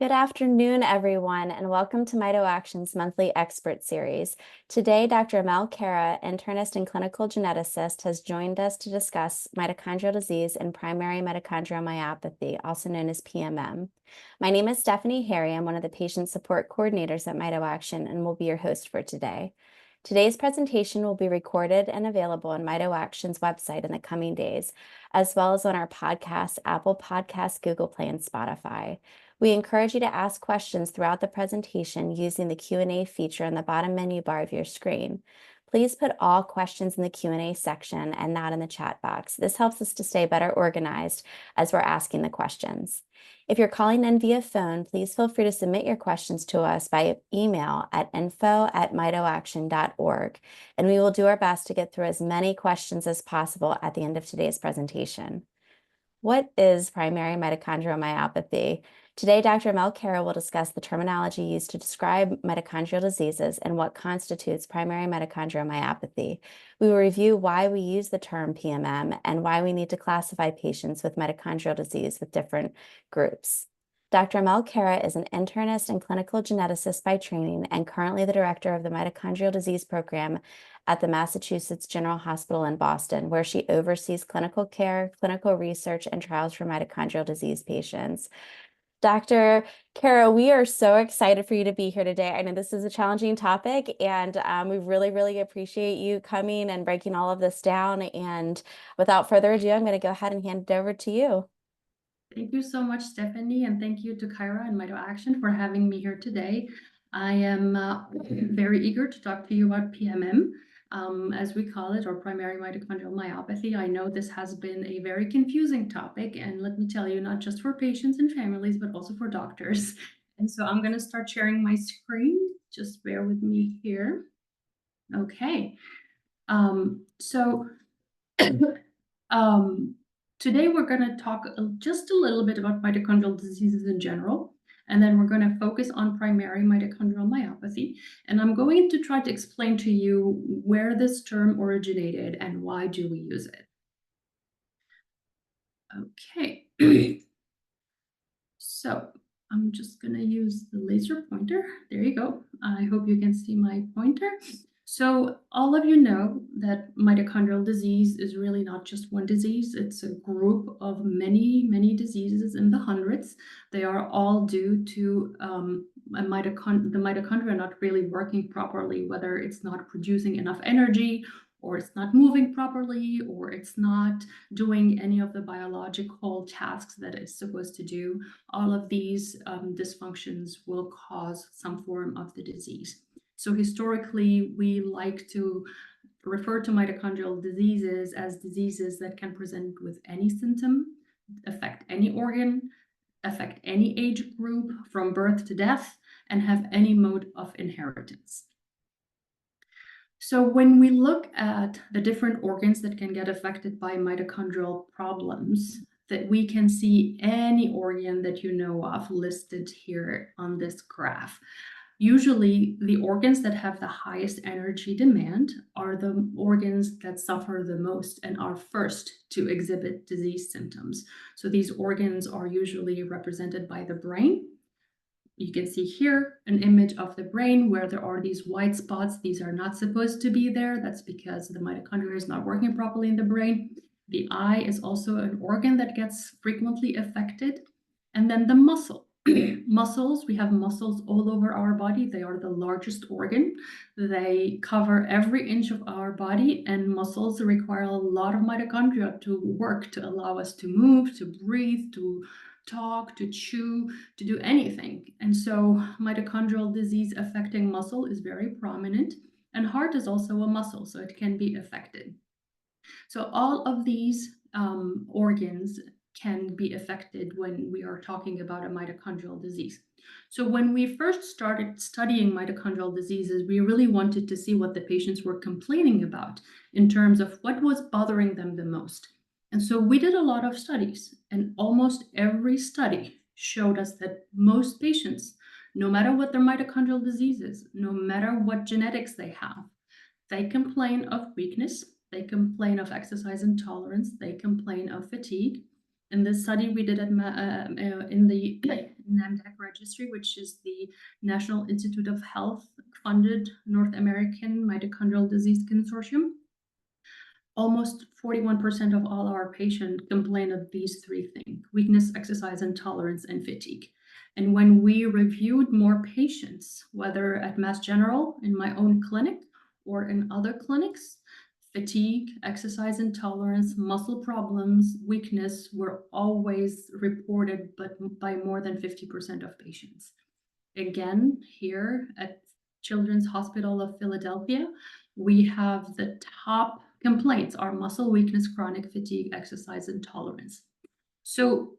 Good afternoon, everyone, and welcome to MitoAction's monthly expert series. Today, Dr. Amel Karaa, internist and clinical geneticist, has joined us to discuss mitochondrial disease and primary mitochondrial myopathy, also known as PMM. My name is Stephanie Harry. I'm one of the patient support coordinators at MitoAction and will be your host for today. Today's presentation will be recorded and available on MitoAction's website in the coming days, as well as on our podcast, Apple Podcasts, Google Play, and Spotify. We encourage you to ask questions throughout the presentation using the Q&A feature on the bottom menu bar of your screen. Please put all questions in the Q&A section and not in the chat box. This helps us to stay better organized as we're asking the questions. If you're calling in via phone, please feel free to submit your questions to us by email at info@mitoaction.org, and we will do our best to get through as many questions as possible at the end of today's presentation. What is primary mitochondrial myopathy? Today, Dr. Amel Karaa will discuss the terminology used to describe mitochondrial diseases and what constitutes primary mitochondrial myopathy. We will review why we use the term PMM and why we need to classify patients with mitochondrial disease with different groups. Dr. Amel Karaa is an internist and clinical geneticist by training and currently the director of the Mitochondrial Disease Program at the Massachusetts General Hospital in Boston, where she oversees clinical care, clinical research, and trials for mitochondrial disease patients. Dr. Karaa, we are so excited for you to be here today. I know this is a challenging topic, and we really, really appreciate you coming and breaking all of this down. And without further ado, I'm going to go ahead and hand it over to you. Thank you so much, Stephanie, and thank you to Kyra and MitoAction for having me here today. I am very eager to talk to you about PMM, as we call it, or primary mitochondrial myopathy. I know this has been a very confusing topic, and let me tell you, not just for patients and families, but also for doctors. And so I'm going to start sharing my screen. Just bear with me here. Okay. Today we're going to talk just a little bit about mitochondrial diseases in general, and then we're going to focus on primary mitochondrial myopathy. And I'm going to try to explain to you where this term originated and why do we use it. Okay. So I'm just going to use the laser pointer. There you go. I hope you can see my pointer. So all of you know that mitochondrial disease is really not just one disease. It's a group of many, many diseases in the hundreds. They are all due to the mitochondria not really working properly, whether it's not producing enough energy, or it's not moving properly, or it's not doing any of the biological tasks that it's supposed to do. All of these dysfunctions will cause some form of the disease. So historically, we like to refer to mitochondrial diseases as diseases that can present with any symptom, affect any organ, affect any age group from birth to death, and have any mode of inheritance. So when we look at the different organs that can get affected by mitochondrial problems, that we can see any organ that you know of listed here on this graph. Usually, the organs that have the highest energy demand are the organs that suffer the most and are first to exhibit disease symptoms. So these organs are usually represented by the brain. You can see here an image of the brain where there are these white spots. These are not supposed to be there. That's because the mitochondria is not working properly in the brain. The eye is also an organ that gets frequently affected. And then the muscle. Muscles, we have muscles all over our body. They are the largest organ. They cover every inch of our body, and muscles require a lot of mitochondria to work, to allow us to move, to breathe, to talk, to chew, to do anything. And so mitochondrial disease affecting muscle is very prominent, and heart is also a muscle, so it can be affected. So all of these organs can be affected when we are talking about a mitochondrial disease. So when we first started studying mitochondrial diseases, we really wanted to see what the patients were complaining about in terms of what was bothering them the most. And so we did a lot of studies, and almost every study showed us that most patients, no matter what their mitochondrial disease is, no matter what genetics they have, they complain of weakness, they complain of exercise intolerance, they complain of fatigue, In this study we did in the NAMDAC registry, which is the National Institute of Health funded North American Mitochondrial Disease Consortium. Almost 41% of all our patients complain of these three things: weakness, exercise intolerance, and fatigue. And when we reviewed more patients, whether at Mass General, in my own clinic, or in other clinics, fatigue, exercise intolerance, muscle problems, weakness were always reported, but by more than 50% of patients. Again, here at Children's Hospital of Philadelphia, we have the top complaints are muscle weakness, chronic fatigue, exercise intolerance. So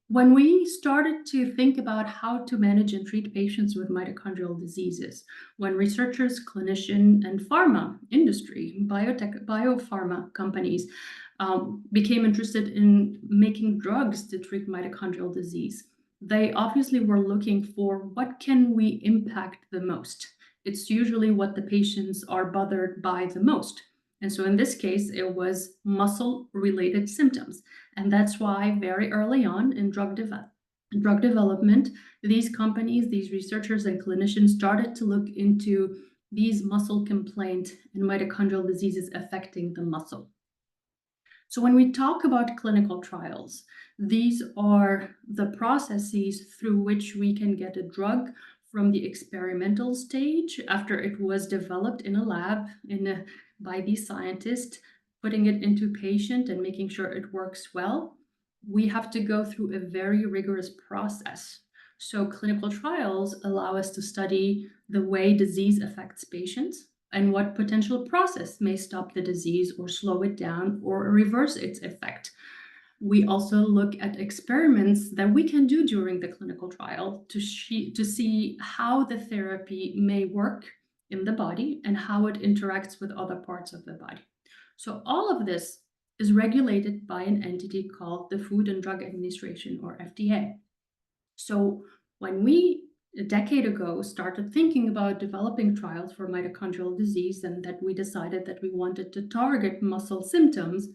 when we started to think about how to manage and treat patients with mitochondrial diseases, when researchers, clinicians, and pharma industry, biopharma companies became interested in making drugs to treat mitochondrial disease, they obviously were looking for what can we impact the most. It's usually what the patients are bothered by the most. And so in this case, it was muscle-related symptoms. And that's why very early on in drug development, these companies, these researchers and clinicians started to look into these muscle complaints and mitochondrial diseases affecting the muscle. So when we talk about clinical trials, these are the processes through which we can get a drug from the experimental stage after it was developed in a lab by these scientists, putting it into patient and making sure it works well. We have to go through a very rigorous process. So clinical trials allow us to study the way disease affects patients and what potential process may stop the disease or slow it down or reverse its effect. We also look at experiments that we can do during the clinical trial to see how the therapy may work in the body and how it interacts with other parts of the body. So all of this is regulated by an entity called the Food and Drug Administration, or FDA. So when we a decade ago started thinking about developing trials for mitochondrial disease, and that we decided that we wanted to target muscle symptoms,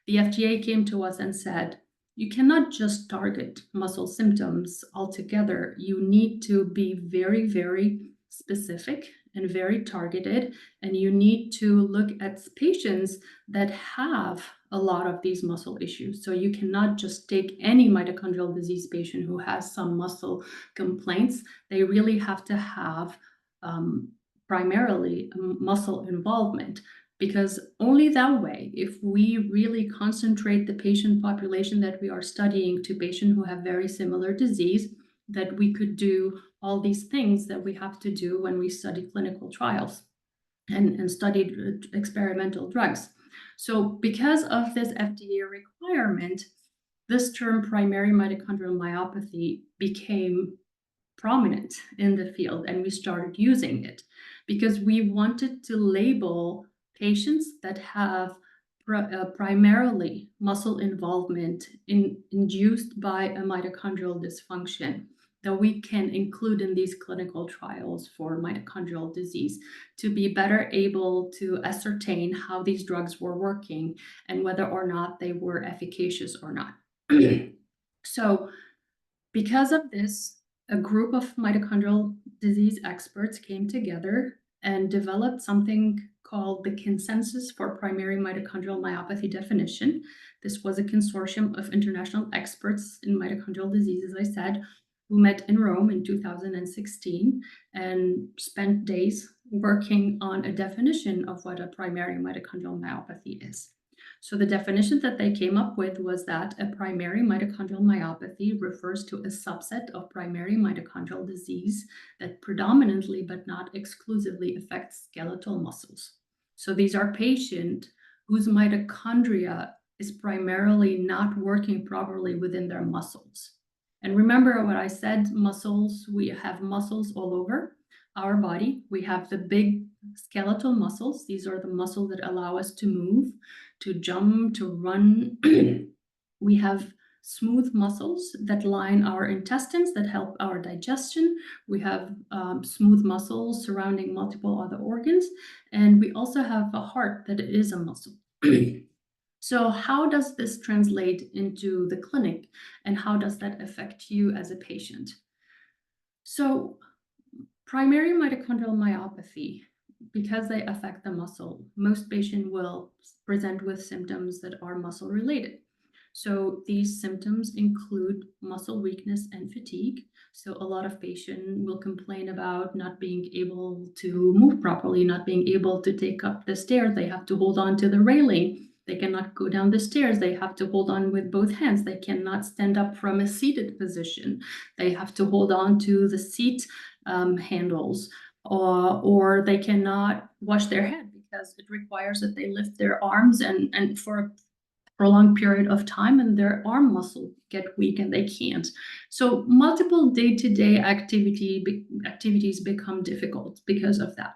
the FDA came to us and said, you cannot just target muscle symptoms altogether. You need to be very, very specific and very targeted, and you need to look at patients that have a lot of these muscle issues. So you cannot just take any mitochondrial disease patient who has some muscle complaints. They really have to have primarily muscle involvement, because only that way, if we really concentrate the patient population that we are studying to patients who have very similar disease, that we could do all these things that we have to do when we study clinical trials and studied experimental drugs. So because of this FDA requirement, this term primary mitochondrial myopathy became prominent in the field, and we started using it because we wanted to label patients that have primarily muscle involvement induced by a mitochondrial dysfunction that we can include in these clinical trials for mitochondrial disease to be better able to ascertain how these drugs were working and whether or not they were efficacious or not. So because of this, a group of mitochondrial disease experts came together and developed something called the Consensus for Primary Mitochondrial Myopathy Definition. This was a consortium of international experts in mitochondrial disease, as I said, who met in Rome in 2016 and spent days working on a definition of what a primary mitochondrial myopathy is. So the definition that they came up with was that a primary mitochondrial myopathy refers to a subset of primary mitochondrial disease that predominantly but not exclusively affects skeletal muscles. So these are patients whose mitochondria is primarily not working properly within their muscles. And remember what I said, muscles, we have muscles all over our body. We have the big skeletal muscles. These are the muscles that allow us to move, to jump, to run. We have smooth muscles that line our intestines, that help our digestion. We have smooth muscles surrounding multiple other organs. And we also have a heart that is a muscle. So how does this translate into the clinic, and how does that affect you as a patient? So primary mitochondrial myopathy, because they affect the muscle, most patients will present with symptoms that are muscle related. So these symptoms include muscle weakness and fatigue. So a lot of patients will complain about not being able to move properly, not being able to take up the stairs. They have to hold on to the railing. They cannot go down the stairs. They have to hold on with both hands. They cannot stand up from a seated position. They have to hold on to the seat handles, or they cannot wash their head because it requires that they lift their arms and for a prolonged period of time, and their arm muscle get weak and they can't. So multiple day-to-day activities become difficult because of that.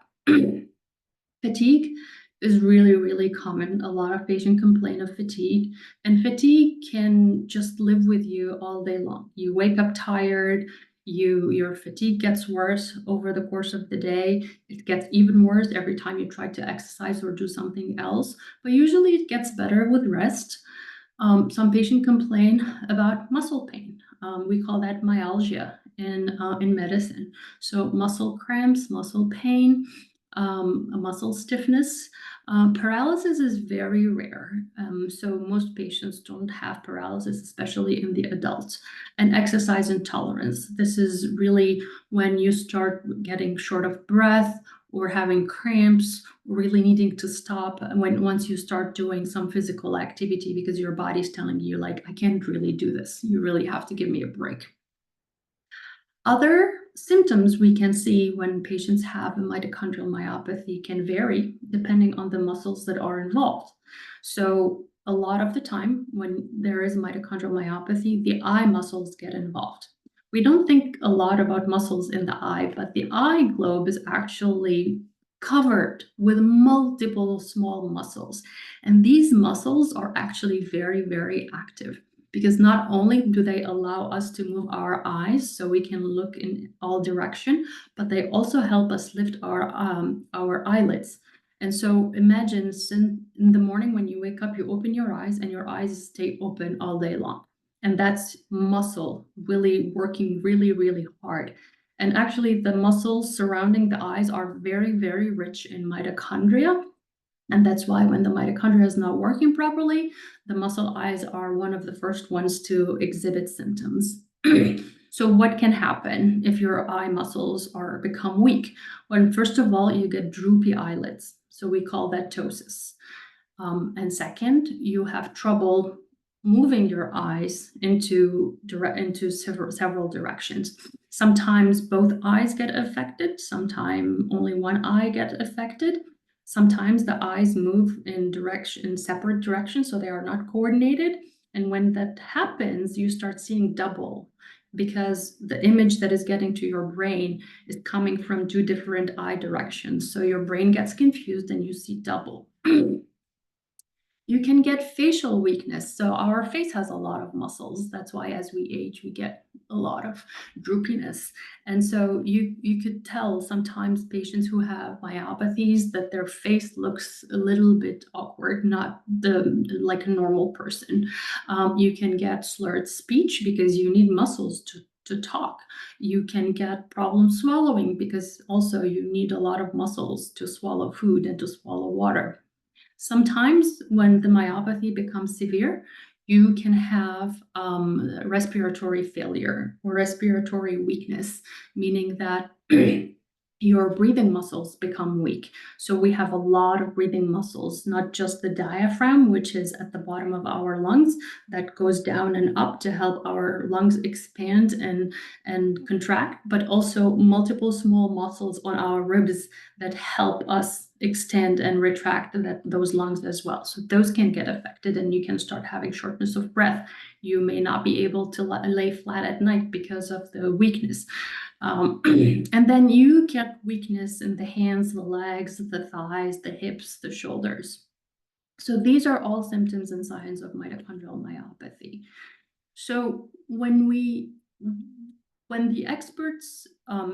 Fatigue is really, really common. A lot of patients complain of fatigue, and fatigue can just live with you all day long. You wake up tired, your fatigue gets worse over the course of the day. It gets even worse every time you try to exercise or do something else, but usually it gets better with rest. Some patients complain about muscle pain. We call that myalgia in medicine. So muscle cramps, muscle pain, muscle stiffness. Paralysis is very rare. So most patients don't have paralysis, especially in the adults. And exercise intolerance. This is really when you start getting short of breath or having cramps, really needing to stop once you start doing some physical activity because your body's telling you, like, I can't really do this. You really have to give me a break. Other symptoms we can see when patients have a mitochondrial myopathy can vary depending on the muscles that are involved. So a lot of the time when there is mitochondrial myopathy, the eye muscles get involved. We don't think a lot about muscles in the eye, but the eye globe is actually covered with multiple small muscles. And these muscles are actually very, very active because not only do they allow us to move our eyes so we can look in all direction, but they also help us lift our eyelids. And so imagine in the morning when you wake up, you open your eyes and your eyes stay open all day long. And that's muscle really working really, really hard. And actually, the muscles surrounding the eyes are very, very rich in mitochondria. And that's why when the mitochondria is not working properly, the muscle eyes are one of the first ones to exhibit symptoms. So what can happen if your eye muscles are become weak? Well, first of all, you get droopy eyelids. So we call that ptosis. And second, you have trouble moving your eyes into several directions. Sometimes both eyes get affected, sometimes only one eye gets affected. Sometimes the eyes move in separate directions, so they are not coordinated. And when that happens, you start seeing double because the image that is getting to your brain is coming from two different eye directions. So your brain gets confused and you see double. You can get facial weakness. So our face has a lot of muscles. That's why as we age, we get a lot of droopiness. And so you could tell sometimes patients who have myopathies that their face looks a little bit awkward, not like a normal person. You can get slurred speech because you need muscles to talk. You can get problems swallowing because also you need a lot of muscles to swallow food and to swallow water. Sometimes when the myopathy becomes severe, you can have respiratory failure or respiratory weakness, meaning that your breathing muscles become weak. So we have a lot of breathing muscles, not just the diaphragm, which is at the bottom of our lungs, that goes down and up to help our lungs expand and contract, but also multiple small muscles on our ribs that help us extend and retract those lungs as well. So those can get affected and you can start having shortness of breath. You may not be able to lay flat at night because of the weakness. And then you get weakness in the hands, the legs, the thighs, the hips, the shoulders. So these are all symptoms and signs of mitochondrial myopathy. So when we when the experts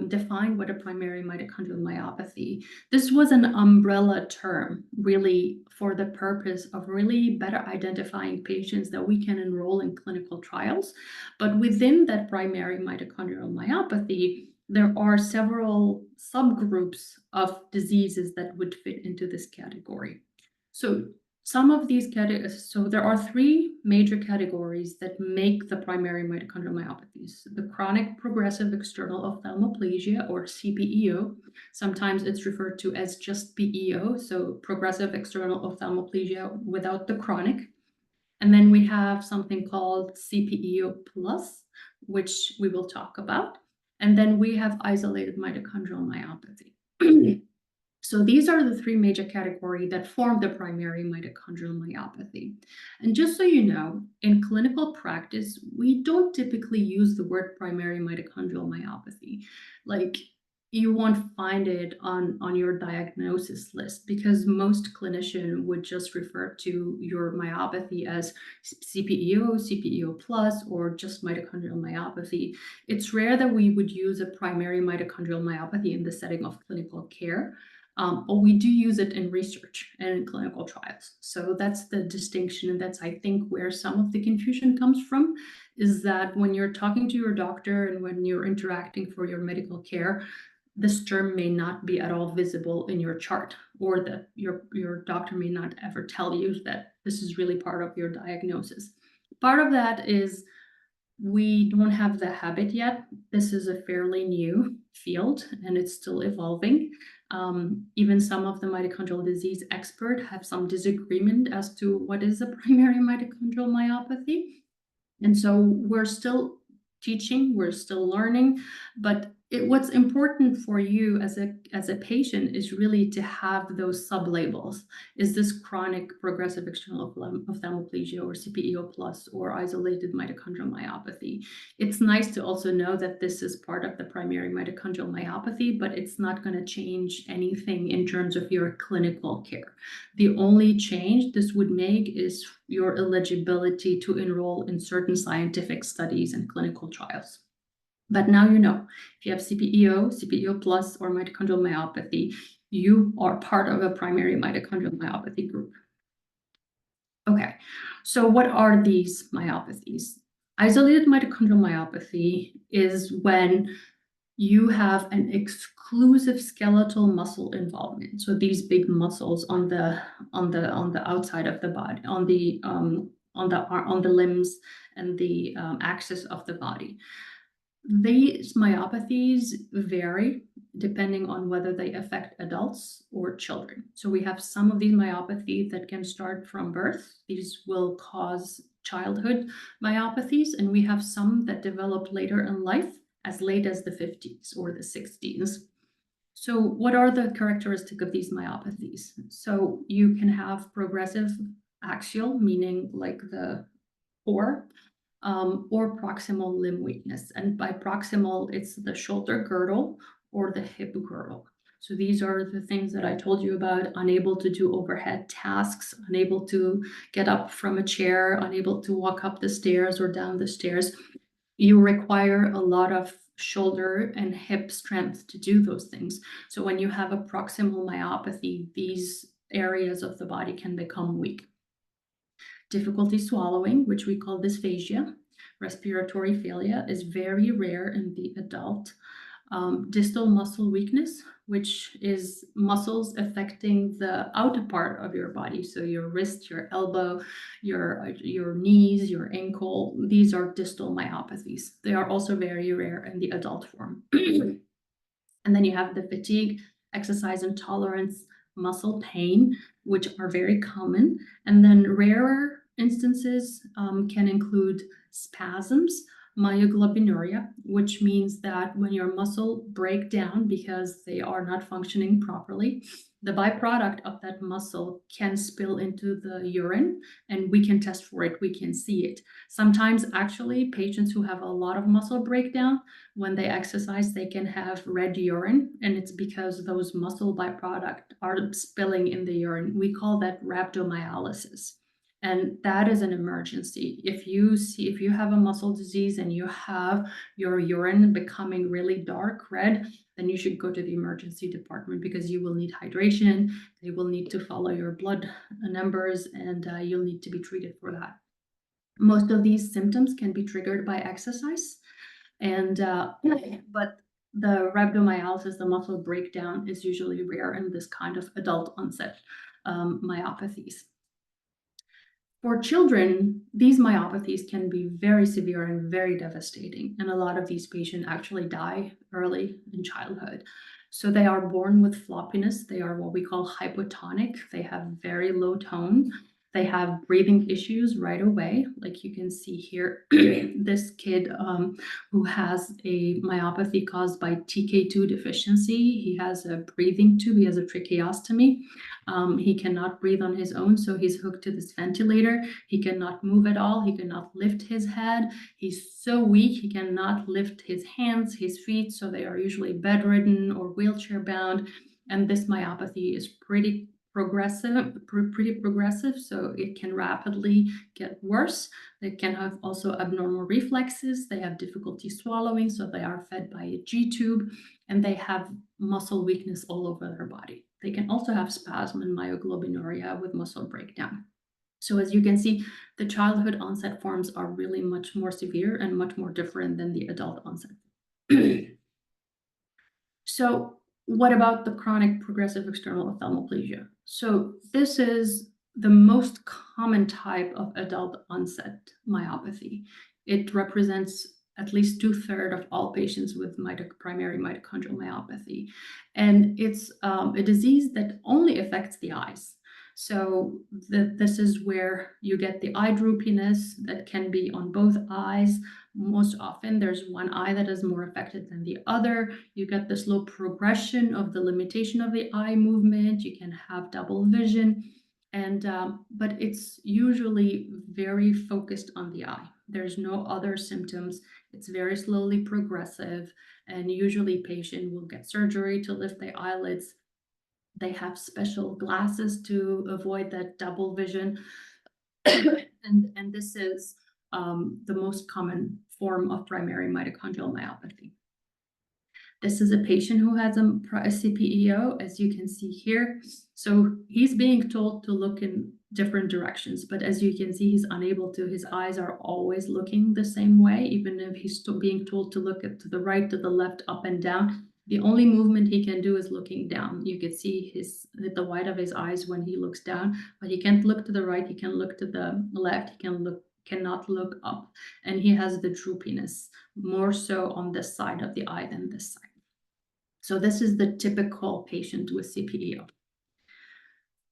defined what a primary mitochondrial myopathy, this was an umbrella term really for the purpose of really better identifying patients that we can enroll in clinical trials. But within that primary mitochondrial myopathy, there are several subgroups of diseases that would fit into this category. So some of these categories, so there are three major categories that make the primary mitochondrial myopathies. The chronic progressive external ophthalmoplegia, or CPEO. Sometimes it's referred to as just PEO, so progressive external ophthalmoplegia without the chronic. And then we have something called CPEO plus, which we will talk about. And then we have isolated mitochondrial myopathy. So these are the three major categories that form the primary mitochondrial myopathy. And just so you know, in clinical practice, we don't typically use the word primary mitochondrial myopathy. Like, you won't find it on your diagnosis list because most clinician would just refer to your myopathy as CPEO, CPEO plus, or just mitochondrial myopathy. It's rare that we would use a primary mitochondrial myopathy in the setting of clinical care. But we do use it in research and in clinical trials. So that's the distinction. And that's, I think, where some of the confusion comes from, is that when you're talking to your doctor and when you're interacting for your medical care, this term may not be at all visible in your chart, or that your doctor may not ever tell you that this is really part of your diagnosis. Part of that is we don't have the habit yet. This is a fairly new field and it's still evolving. Even some of the mitochondrial disease experts have some disagreement as to what is a primary mitochondrial myopathy. And so we're still teaching, we're still learning, but what's important for you as a patient is really to have those sublabels. Is this chronic progressive external ophthalmoplegia, or CPEO plus, or isolated mitochondrial myopathy? It's nice to also know that this is part of the primary mitochondrial myopathy, but it's not going to change anything in terms of your clinical care. The only change this would make is your eligibility to enroll in certain scientific studies and clinical trials. But now you know, if you have CPEO, CPEO plus, or mitochondrial myopathy, you are part of a primary mitochondrial myopathy group. Okay, so what are these myopathies? Isolated mitochondrial myopathy is when you have an exclusive skeletal muscle involvement. So these big muscles on the outside of the body, on the limbs and the axis of the body. These myopathies vary depending on whether they affect adults or children. So we have some of these myopathies that can start from birth. These will cause childhood myopathies, and we have some that develop later in life, as late as the 50s or the 60s. So what are the characteristics of these myopathies? So you can have progressive axial, meaning like the core, or proximal limb weakness. And by proximal, it's the shoulder girdle or the hip girdle. So these are the things that I told you about: unable to do overhead tasks, unable to get up from a chair, unable to walk up the stairs or down the stairs. You require a lot of shoulder and hip strength to do those things. So when you have a proximal myopathy, these areas of the body can become weak. Difficulty swallowing, which we call dysphagia. Respiratory failure is very rare in the adult. Distal muscle weakness, which is muscles affecting the outer part of your body. So your wrist, your elbow, your knees, your ankle, these are distal myopathies. They are also very rare in the adult form. And then you have the fatigue, exercise intolerance, muscle pain, which are very common. And then rarer instances can include spasms, myoglobinuria, which means that when your muscle break down because they are not functioning properly, the byproduct of that muscle can spill into the urine, and we can test for it, we can see it. Sometimes actually patients who have a lot of muscle breakdown, when they exercise, they can have red urine, and it's because those muscle byproducts are spilling in the urine. We call that rhabdomyolysis. And that is an emergency. If you have a muscle disease and you have your urine becoming really dark red, then you should go to the emergency department because you will need hydration. They will need to follow your blood numbers, and you'll need to be treated for that. Most of these symptoms can be triggered by exercise, and but the rhabdomyolysis, the muscle breakdown, is usually rare in this kind of adult onset myopathies. For children, these myopathies can be very severe and very devastating, and a lot of these patients actually die early in childhood. So they are born with floppiness. They are what we call hypotonic. They have very low tone. They have breathing issues right away. Like you can see here, this kid who has a myopathy caused by TK2 deficiency. He has a breathing tube. He has a tracheostomy. He cannot breathe on his own, so he's hooked to this ventilator. He cannot move at all. He cannot lift his head. He's so weak, he cannot lift his hands, his feet, so they are usually bedridden or wheelchair bound. And this myopathy is pretty progressive, so it can rapidly get worse. They can have also abnormal reflexes. They have difficulty swallowing, so they are fed by a G tube, and they have muscle weakness all over their body. They can also have spasm and myoglobinuria with muscle breakdown. So as you can see, the childhood onset forms are really much more severe and much more different than the adult onset. So what about the chronic progressive external ophthalmoplegia? So this is the most common type of adult onset myopathy. It represents at least 2/3 of all patients with primary mitochondrial myopathy. And it's a disease that only affects the eyes. So this is where you get the eye droopiness that can be on both eyes. Most often there's one eye that is more affected than the other. You get the slow progression of the limitation of the eye movement. You can have double vision, and but it's usually very focused on the eye. There's no other symptoms. It's very slowly progressive, and usually patient will get surgery to lift the eyelids. They have special glasses to avoid that double vision. And this is the most common form of primary mitochondrial myopathy. This is a patient who has a CPEO, as you can see here. So he's being told to look in different directions, but as you can see, he's unable to. His eyes are always looking the same way, even if he's still being told to look to the right, to the left, up and down. The only movement he can do is looking down. You can see the white of his eyes when he looks down, but he can't look to the right, he can look to the left, he cannot look up, and he has the droopiness more so on this side of the eye than this side. So this is the typical patient with CPEO.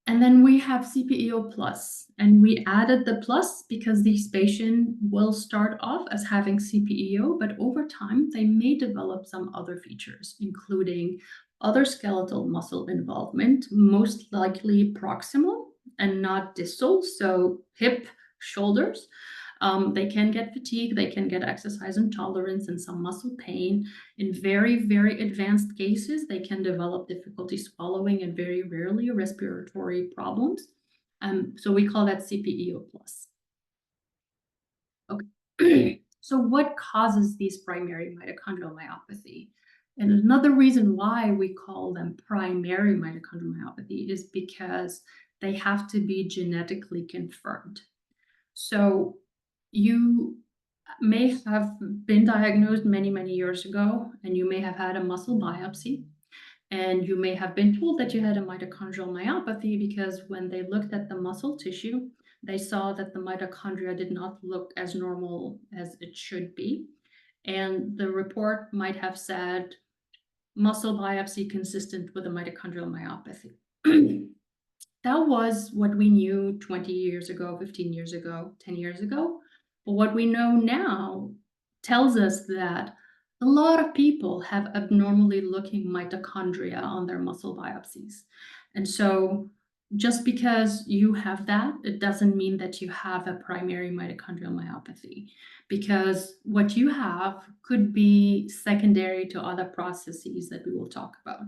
And then we have CPEO plus, and we added the plus because these patients will start off as having CPEO, but over time they may develop some other features, including other skeletal muscle involvement, most likely proximal and not distal, so hip, shoulders. They can get fatigue, they can get exercise intolerance and some muscle pain. In very, very advanced cases, they can develop difficulty swallowing and very rarely respiratory problems. So we call that CPEO plus. Okay, so what causes these primary mitochondrial myopathy? And another reason why we call them primary mitochondrial myopathy is because they have to be genetically confirmed. So you may have been diagnosed many, many years ago, and you may have had a muscle biopsy, and you may have been told that you had a mitochondrial myopathy because when they looked at the muscle tissue, they saw that the mitochondria did not look as normal as it should be. And the report might have said muscle biopsy consistent with a mitochondrial myopathy. That was what we knew 20 years ago, 15 years ago, 10 years ago. But what we know now tells us that a lot of people have abnormally looking mitochondria on their muscle biopsies. And so just because you have that, it doesn't mean that you have a primary mitochondrial myopathy, because what you have could be secondary to other processes that we will talk about.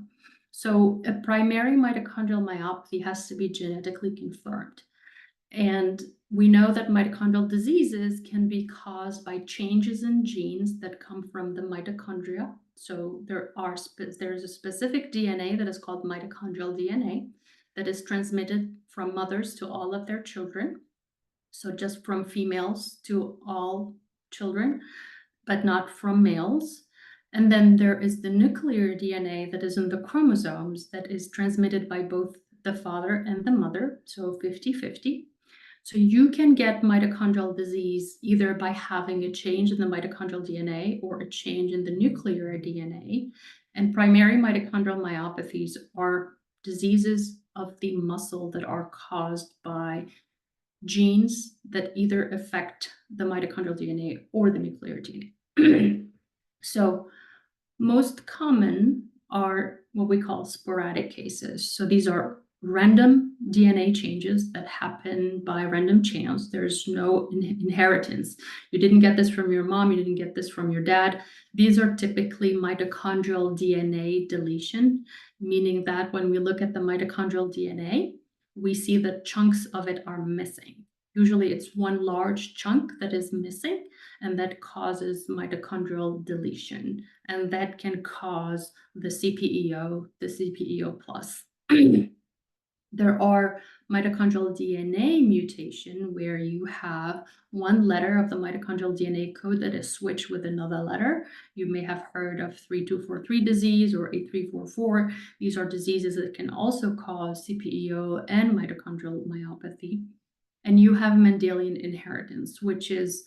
So a primary mitochondrial myopathy has to be genetically confirmed. And we know that mitochondrial diseases can be caused by changes in genes that come from the mitochondria. So there's a specific DNA that is called mitochondrial DNA that is transmitted from mothers to all of their children. So just from females to all children, but not from males. And then there is the nuclear DNA that is in the chromosomes that is transmitted by both the father and the mother, so 50-50. So you can get mitochondrial disease either by having a change in the mitochondrial DNA or a change in the nuclear DNA. And primary mitochondrial myopathies are diseases of the muscle that are caused by genes that either affect the mitochondrial DNA or the nuclear DNA. So most common are what we call sporadic cases. So these are random DNA changes that happen by random chance. There's no inheritance. You didn't get this from your mom, you didn't get this from your dad. These are typically mitochondrial DNA deletion, meaning that when we look at the mitochondrial DNA, we see that chunks of it are missing. Usually it's one large chunk that is missing, and that causes mitochondrial deletion, and that can cause the CPEO, the CPEO plus. There are mitochondrial DNA mutation where you have one letter of the mitochondrial DNA code that is switched with another letter. You may have heard of 3243 disease or 8344. These are diseases that can also cause CPEO and mitochondrial myopathy. And you have Mendelian inheritance, which is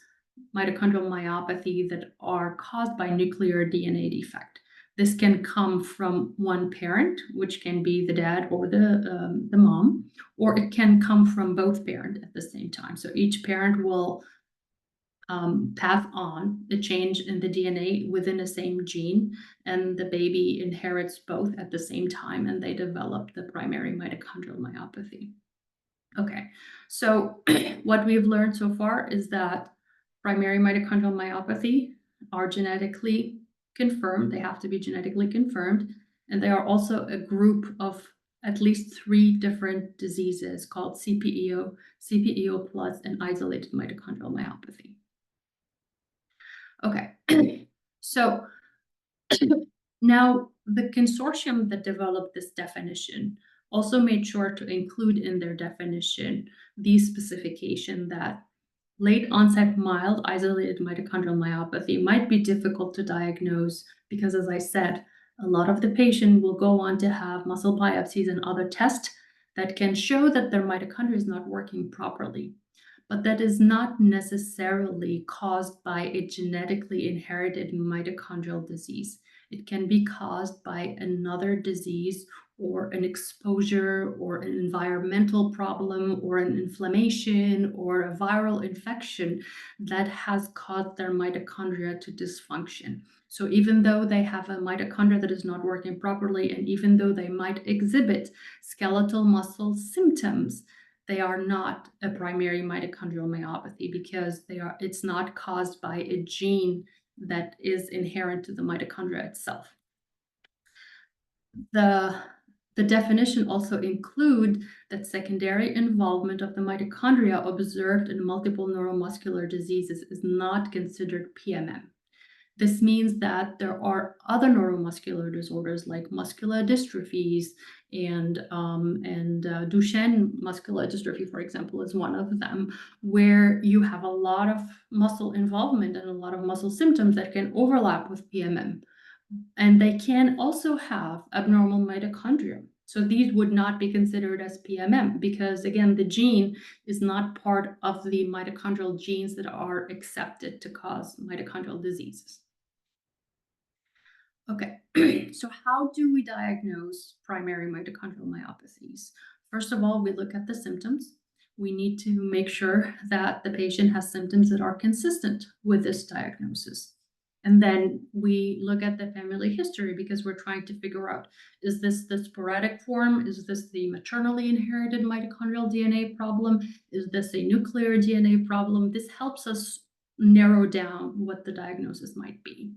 mitochondrial myopathy that are caused by nuclear DNA defect. This can come from one parent, which can be the dad or the mom, or it can come from both parents at the same time. So each parent will pass on the change in the DNA within the same gene, and the baby inherits both at the same time, and they develop the primary mitochondrial myopathy. Okay, so what we've learned so far is that primary mitochondrial myopathy are genetically confirmed. They have to be genetically confirmed. And they are also a group of at least 3 different diseases called CPEO, CPEO plus, and isolated mitochondrial myopathy. Okay, so now the consortium that developed this definition also made sure to include in their definition the specification that late onset mild isolated mitochondrial myopathy might be difficult to diagnose because, as I said, a lot of the patient will go on to have muscle biopsies and other tests that can show that their mitochondria is not working properly. But that is not necessarily caused by a genetically inherited mitochondrial disease. It can be caused by another disease or an exposure or an environmental problem or an inflammation or a viral infection that has caused their mitochondria to dysfunction. So even though they have a mitochondria that is not working properly, and even though they might exhibit skeletal muscle symptoms, they are not a primary mitochondrial myopathy because it's not caused by a gene that is inherent to the mitochondria itself. The definition also include that secondary involvement of the mitochondria observed in multiple neuromuscular diseases is not considered PMM. This means that there are other neuromuscular disorders like muscular dystrophies and Duchenne muscular dystrophy, for example, is one of them, where you have a lot of muscle involvement and a lot of muscle symptoms that can overlap with PMM. And they can also have abnormal mitochondria. So these would not be considered as PMM because, again, the gene is not part of the mitochondrial genes that are accepted to cause mitochondrial diseases. Okay, so how do we diagnose primary mitochondrial myopathies? First of all, we look at the symptoms. We need to make sure that the patient has symptoms that are consistent with this diagnosis. And then we look at the family history because we're trying to figure out, is this the sporadic form? Is this the maternally inherited mitochondrial DNA problem? Is this a nuclear DNA problem? This helps us narrow down what the diagnosis might be.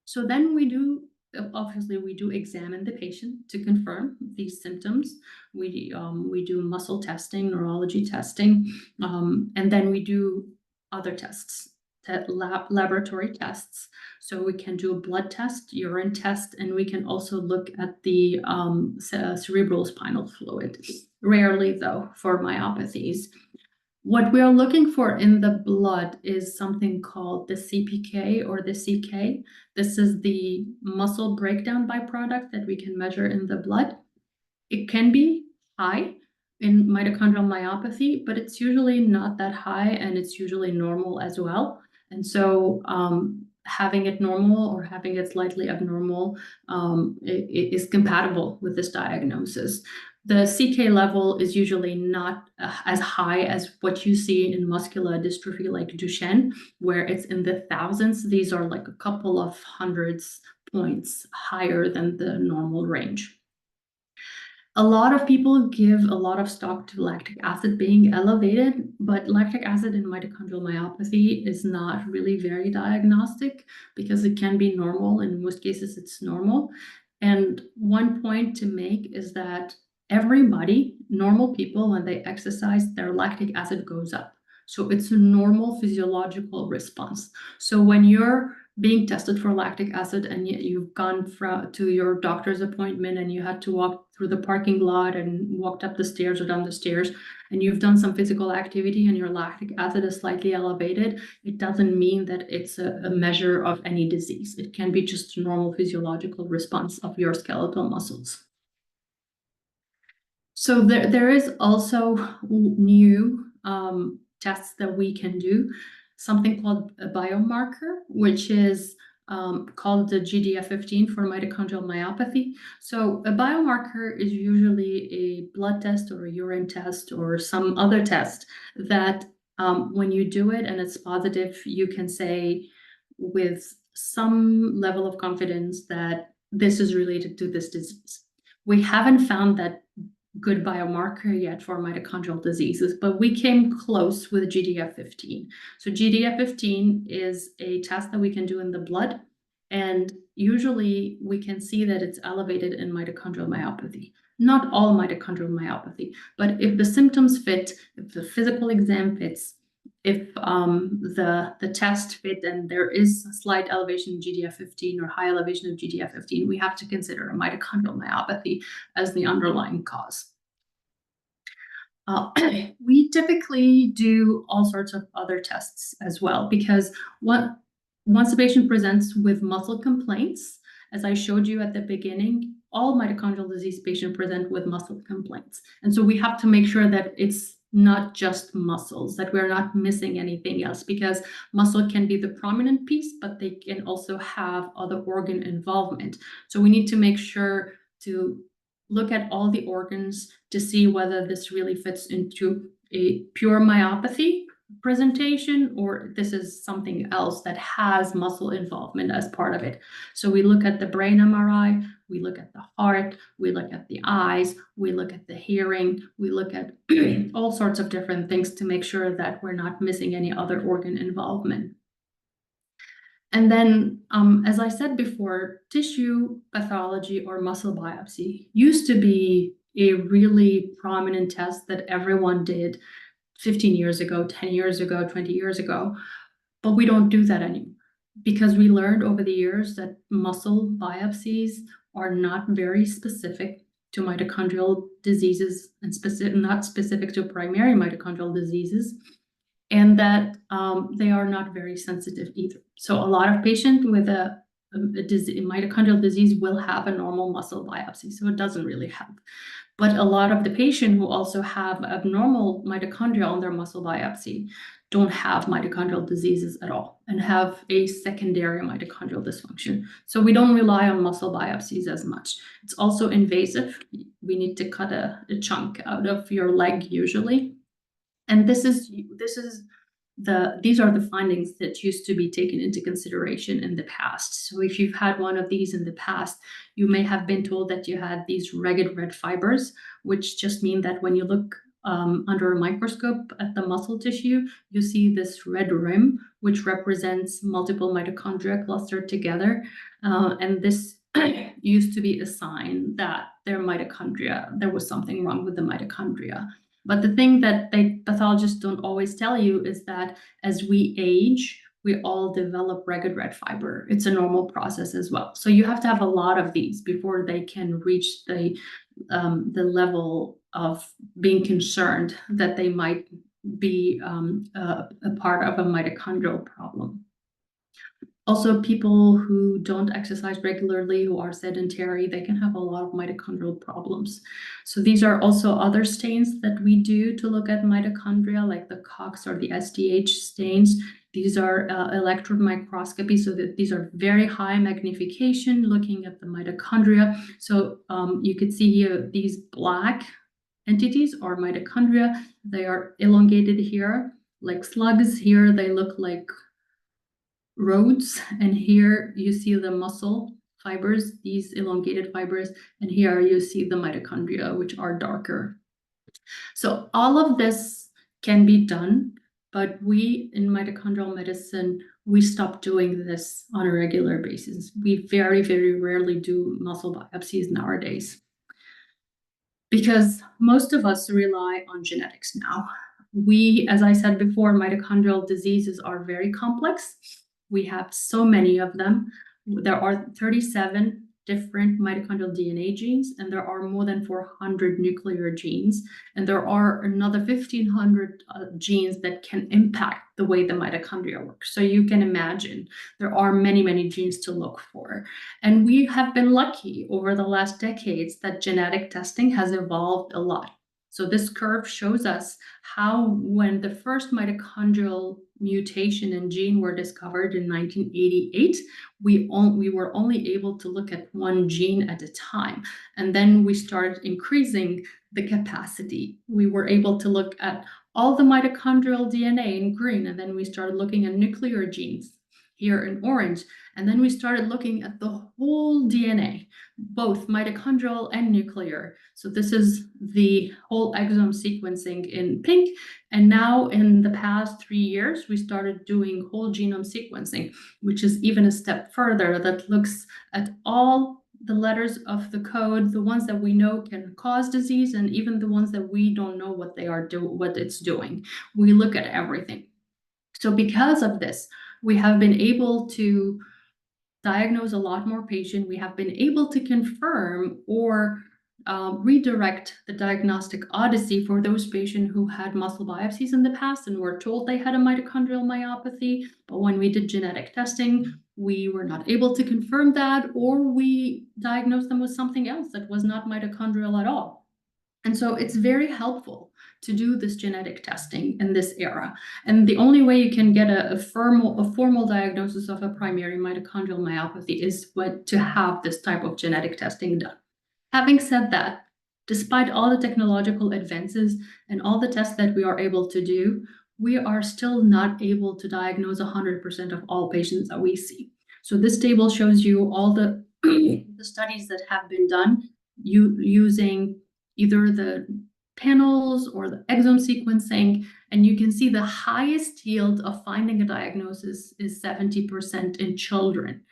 So then we do obviously we do examine the patient to confirm these symptoms. We do muscle testing, neurology testing, and then we do other tests, laboratory tests. So we can do a blood test, urine test, and we can also look at the cerebral spinal fluid. Rarely, though, for myopathies. What we are looking for in the blood is something called the CPK or the CK. This is the muscle breakdown byproduct that we can measure in the blood. It can be high in mitochondrial myopathy, but it's usually not that high, and it's usually normal as well. And so having it normal or having it slightly abnormal is compatible with this diagnosis. The CK level is usually not as high as what you see in muscular dystrophy like Duchenne, where it's in the thousands. These are like a couple of hundreds points higher than the normal range. A lot of people give a lot of stock to lactic acid being elevated, but lactic acid in mitochondrial myopathy is not really very diagnostic because it can be normal. In most cases, it's normal. And one point to make is that everybody, normal people, when they exercise, their lactic acid goes up. So it's a normal physiological response. So when you're being tested for lactic acid and you've gone to your doctor's appointment and you had to walk through the parking lot and walked up the stairs or down the stairs, and you've done some physical activity and your lactic acid is slightly elevated, it doesn't mean that it's a measure of any disease. It can be just a normal physiological response of your skeletal muscles. So there is also new tests that we can do, something called a biomarker, which is called the GDF15 for mitochondrial myopathy. So a biomarker is usually a blood test or a urine test or some other test that when you do it and it's positive, you can say with some level of confidence that this is related to this disease. We haven't found that good biomarker yet for mitochondrial diseases, but we came close with GDF15. So GDF15 is a test that we can do in the blood, and usually we can see that it's elevated in mitochondrial myopathy. Not all mitochondrial myopathy, but if the symptoms fit, if the physical exam fits, if the test fit and there is a slight elevation in GDF15 or high elevation of GDF15, we have to consider a mitochondrial myopathy as the underlying cause. We typically do all sorts of other tests as well, because once a patient presents with muscle complaints, as I showed you at the beginning, all mitochondrial disease patients present with muscle complaints. And so we have to make sure that it's not just muscles, that we're not missing anything else, because muscle can be the prominent piece, but they can also have other organ involvement. So we need to make sure to look at all the organs to see whether this really fits into a pure myopathy presentation or this is something else that has muscle involvement as part of it. So we look at the brain MRI, we look at the heart, we look at the eyes, we look at the hearing, we look at all sorts of different things to make sure that we're not missing any other organ involvement. And then, as I said before, tissue pathology or muscle biopsy used to be a really prominent test that everyone did 15 years ago, 10 years ago, 20 years ago, but we don't do that anymore because we learned over the years that muscle biopsies are not very specific to mitochondrial diseases and not specific to primary mitochondrial diseases, and that they are not very sensitive either. So a lot of patients with a mitochondrial disease will have a normal muscle biopsy, so it doesn't really help. But a lot of the patients who also have abnormal mitochondria on their muscle biopsy don't have mitochondrial diseases at all and have a secondary mitochondrial dysfunction. So we don't rely on muscle biopsies as much. It's also invasive. We need to cut a chunk out of your leg usually. And these are the findings that used to be taken into consideration in the past. So if you've had one of these in the past, you may have been told that you had these ragged red fibers, which just mean that when you look under a microscope at the muscle tissue, you see this red rim, which represents multiple mitochondria clustered together. And this used to be a sign that there was something wrong with the mitochondria. But the thing that pathologists don't always tell you is that as we age, we all develop ragged red fiber. It's a normal process as well. So you have to have a lot of these before they can reach the level of being concerned that they might be a part of a mitochondrial problem. Also, people who don't exercise regularly, who are sedentary, they can have a lot of mitochondrial problems. So these are also other stains that we do to look at mitochondria, like the COX or the SDH stains. These are electron microscopy, so that these are very high magnification, looking at the mitochondria. So you could see here these black entities are mitochondria. They are elongated here, like slugs. Here they look like roads, and here you see the muscle fibers, these elongated fibers, and here you see the mitochondria, which are darker. So all of this can be done, but we in mitochondrial medicine, we stop doing this on a regular basis. We very, very rarely do muscle biopsies nowadays, because most of us rely on genetics now. We, as I said before, mitochondrial diseases are very complex. We have so many of them. There are 37 different mitochondrial DNA genes, and there are more than 400 nuclear genes, and there are another 1,500 genes that can impact the way the mitochondria work. So you can imagine there are many, many genes to look for. And we have been lucky over the last decades that genetic testing has evolved a lot. So this curve shows us how, when the first mitochondrial mutation and gene were discovered in 1988, we were only able to look at one gene at a time. And then we started increasing the capacity. We were able to look at all the mitochondrial DNA in green, and then we started looking at nuclear genes here in orange. And then we started looking at the whole DNA, both mitochondrial and nuclear. So this is the whole exome sequencing in pink. And now in the past 3 years, we started doing whole genome sequencing, which is even a step further, that looks at all the letters of the code, the ones that we know can cause disease, and even the ones that we don't know what it's doing. We look at everything. So because of this, we have been able to diagnose a lot more patients. We have been able to confirm or redirect the diagnostic odyssey for those patients who had muscle biopsies in the past and were told they had a mitochondrial myopathy. But when we did genetic testing, we were not able to confirm that, or we diagnosed them with something else that was not mitochondrial at all. And so it's very helpful to do this genetic testing in this era. And the only way you can get a formal diagnosis of a primary mitochondrial myopathy is to have this type of genetic testing done. Having said that, despite all the technological advances and all the tests that we are able to do, we are still not able to diagnose 100% of all patients that we see. So this table shows you all the, the studies that have been done using either the panels or the exome sequencing, and you can see the highest yield of finding a diagnosis is 70% in children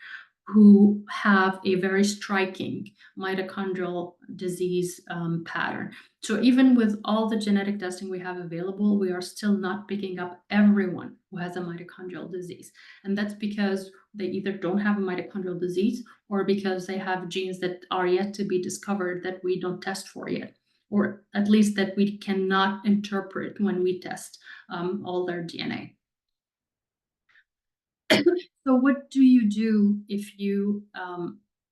who have a very striking mitochondrial disease pattern. So even with all the genetic testing we have available, we are still not picking up everyone who has a mitochondrial disease. And that's because they either don't have a mitochondrial disease, or because they have genes that are yet to be discovered that we don't test for yet, or at least that we cannot interpret when we test all their DNA. So what do you do if you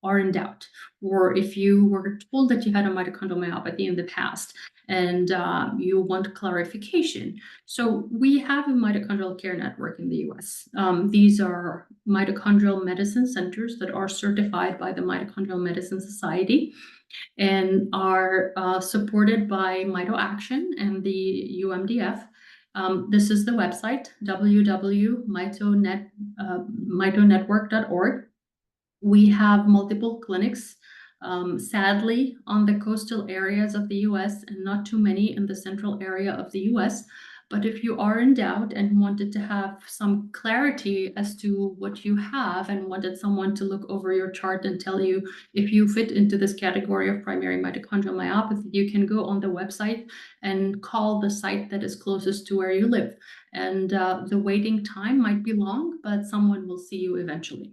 are in doubt, or if you were told that you had a mitochondrial myopathy in the past and you want clarification? So we have a mitochondrial care network in the US. These are mitochondrial medicine centers that are certified by the Mitochondrial Medicine Society and are supported by MitoAction and the UMDF. This is the website, www.mitonetwork.org. We have multiple clinics, sadly, on the coastal areas of the US and not too many in the central area of the US. But if you are in doubt and wanted to have some clarity as to what you have and wanted someone to look over your chart and tell you if you fit into this category of primary mitochondrial myopathy, you can go on the website and call the site that is closest to where you live. And the waiting time might be long, but someone will see you eventually.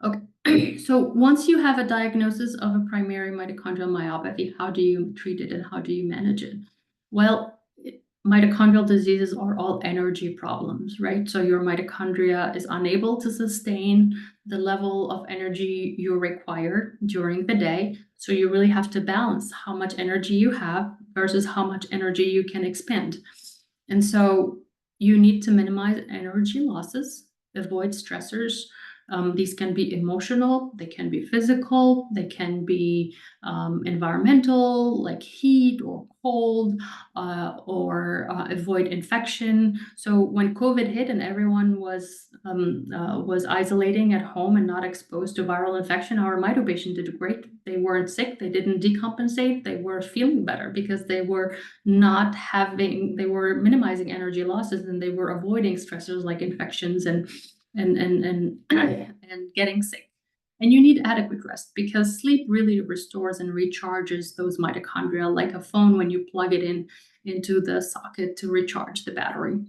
Okay, so once you have a diagnosis of a primary mitochondrial myopathy, how do you treat it and how do you manage it? Well, mitochondrial diseases are all energy problems, right? So your mitochondria is unable to sustain the level of energy you require during the day. So you really have to balance how much energy you have versus how much energy you can expend. And so you need to minimize energy losses, avoid stressors. These can be emotional, they can be physical, they can be environmental, like heat or cold, or avoid infection. So when COVID hit and everyone was isolating at home and not exposed to viral infection, our mito patient did great. They weren't sick, they didn't decompensate, they were feeling better because they were they were minimizing energy losses and they were avoiding stressors like infections and getting sick. And you need adequate rest because sleep really restores and recharges those mitochondria like a phone when you plug it into the socket to recharge the battery.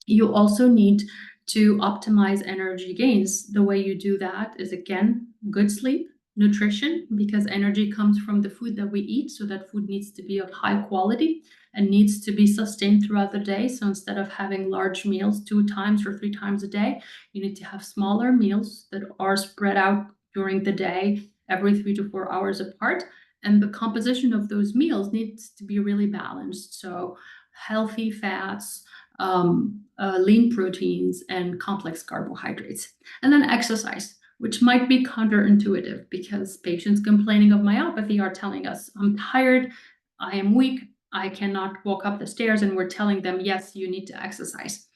You also need to optimize energy gains. The way you do that is, again, good sleep, nutrition, because energy comes from the food that we eat. So that food needs to be of high quality and needs to be sustained throughout the day. So instead of having large meals 2 times or 3 times a day, you need to have smaller meals that are spread out during the day, every 3 to 4 hours apart. And the composition of those meals needs to be really balanced. So healthy fats, lean proteins, and complex carbohydrates. And then exercise, which might be counterintuitive because patients complaining of myopathy are telling us, I'm tired, I am weak, I cannot walk up the stairs, and we're telling them, yes, you need to exercise.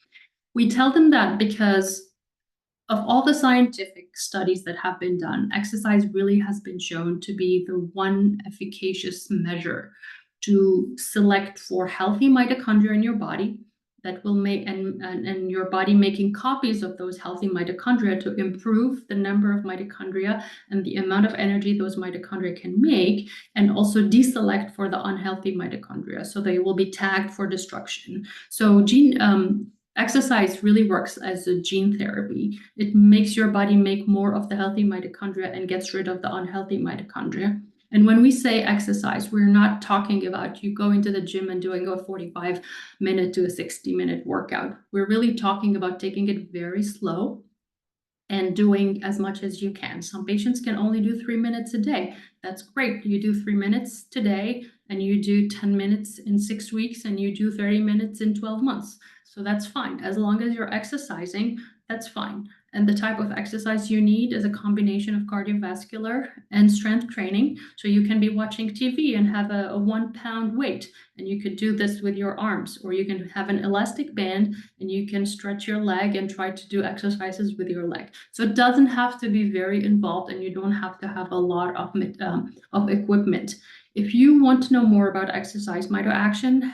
We tell them that because of all the scientific studies that have been done, exercise really has been shown to be the one efficacious measure to select for healthy mitochondria in your body that will make and your body making copies of those healthy mitochondria to improve the number of mitochondria and the amount of energy those mitochondria can make, and also deselect for the unhealthy mitochondria so they will be tagged for destruction. So exercise really works as a gene therapy. It makes your body make more of the healthy mitochondria and gets rid of the unhealthy mitochondria. And when we say exercise, we're not talking about you going to the gym and doing a 45-minute to a 60-minute workout. We're really talking about taking it very slow and doing as much as you can. Some patients can only do 3 minutes a day. That's great. You do 3 minutes today, and you do 10 minutes in 6 weeks, and you do 30 minutes in 12 months. So that's fine. As long as you're exercising, that's fine. And the type of exercise you need is a combination of cardiovascular and strength training. So you can be watching TV and have a 1-pound weight, and you could do this with your arms, or you can have an elastic band and you can stretch your leg and try to do exercises with your leg. So it doesn't have to be very involved, and you don't have to have a lot of equipment. If you want to know more about exercise, Mito Action,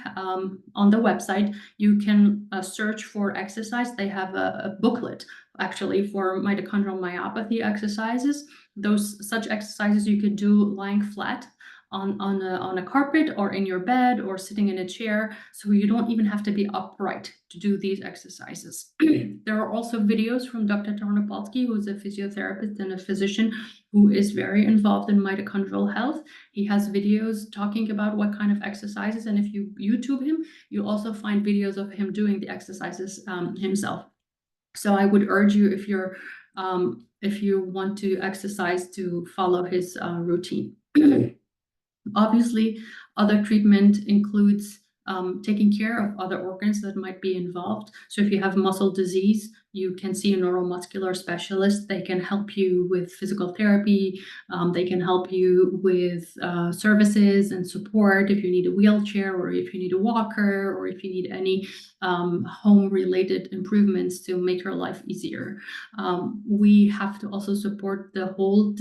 on the website, you can search for exercise. They have a booklet actually for mitochondrial myopathy exercises. Such exercises you could do lying flat on a carpet or in your bed or sitting in a chair, so you don't even have to be upright to do these exercises. There are also videos from Dr. Tarnopolsky, who is a physiotherapist and a physician who is very involved in mitochondrial health. He has videos talking about what kind of exercises, and if you YouTube him, you'll also find videos of him doing the exercises himself. So I would urge you, if you want to exercise, to follow his routine. Obviously, other treatment includes taking care of other organs that might be involved. So if you have muscle disease, you can see a neuromuscular specialist. They can help you with physical therapy. They can help you with services and support if you need a wheelchair, or if you need a walker, or if you need any home-related improvements to make your life easier. We have to also support the whole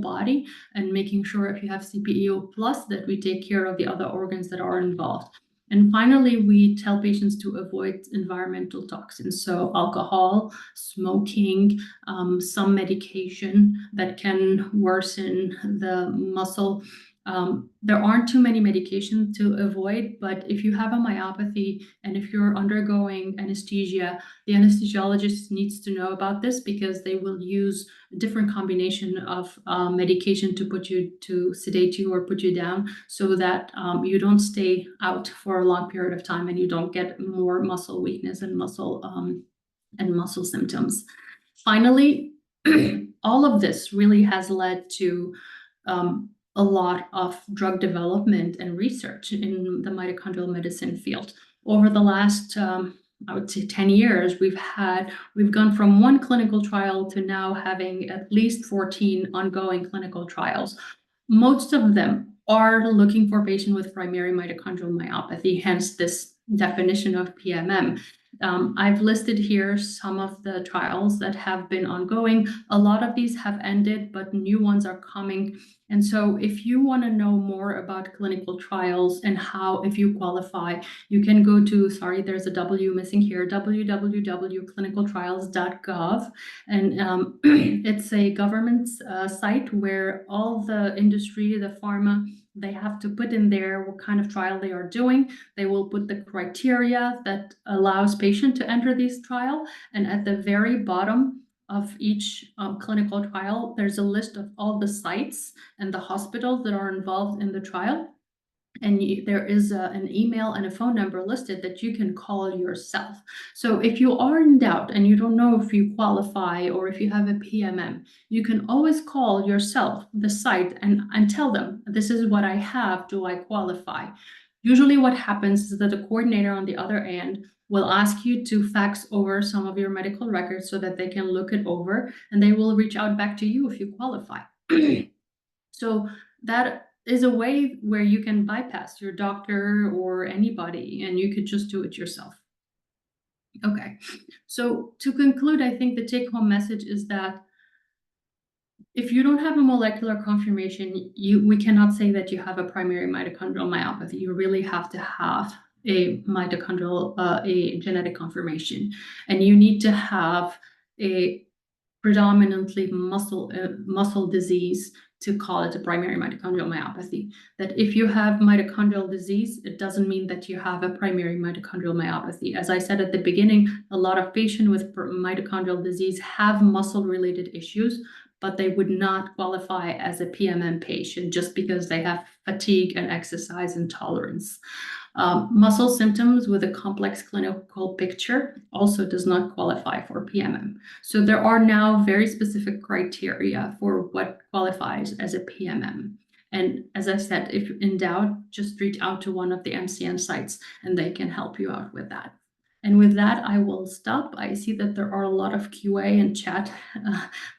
body, and making sure if you have CPEO plus that we take care of the other organs that are involved. And finally, we tell patients to avoid environmental toxins, so alcohol, smoking, some medication that can worsen the muscle. There aren't too many medications to avoid, but if you have a myopathy and if you're undergoing anesthesia, the anesthesiologist needs to know about this because they will use a different combination of medication to sedate you or put you down so that you don't stay out for a long period of time and you don't get more muscle weakness and muscle symptoms. Finally, all of this really has led to a lot of drug development and research in the mitochondrial medicine field. Over the last, I would say 10 years, we've gone from one clinical trial to now having at least 14 ongoing clinical trials. Most of them are looking for patients with primary mitochondrial myopathy, hence this definition of PMM. I've listed here some of the trials that have been ongoing. A lot of these have ended, but new ones are coming. And so if you want to know more about clinical trials and how, if you qualify, you can go to, sorry, there's a W missing here, www.clinicaltrials.gov. And it's a government site where all the industry, the pharma, they have to put in there what kind of trial they are doing. They will put the criteria that allows patient to enter this trial. And at the very bottom of each clinical trial, there's a list of all the sites and the hospitals that are involved in the trial. And there is an email and a phone number listed that you can call yourself. So if you are in doubt and you don't know if you qualify or if you have a PMM, you can always call yourself, the site, and tell them, this is what I have, do I qualify? Usually what happens is that the coordinator on the other end will ask you to fax over some of your medical records so that they can look it over, and they will reach out back to you if you qualify. So that is a way where you can bypass your doctor or anybody, and you could just do it yourself. Okay, so to conclude, I think the take-home message is that if you don't have a molecular confirmation, we cannot say that you have a primary mitochondrial myopathy. You really have to have a genetic confirmation, and you need to have a predominantly muscle disease to call it a primary mitochondrial myopathy. That if you have mitochondrial disease, it doesn't mean that you have a primary mitochondrial myopathy. As I said at the beginning, a lot of patients with mitochondrial disease have muscle-related issues, but they would not qualify as a PMM patient just because they have fatigue and exercise intolerance. Muscle symptoms with a complex clinical picture also does not qualify for PMM. So there are now very specific criteria for what qualifies as a PMM. And as I said, if in doubt, just reach out to one of the MCN sites and they can help you out with that. And with that, I will stop. I see that there are a lot of QA and chat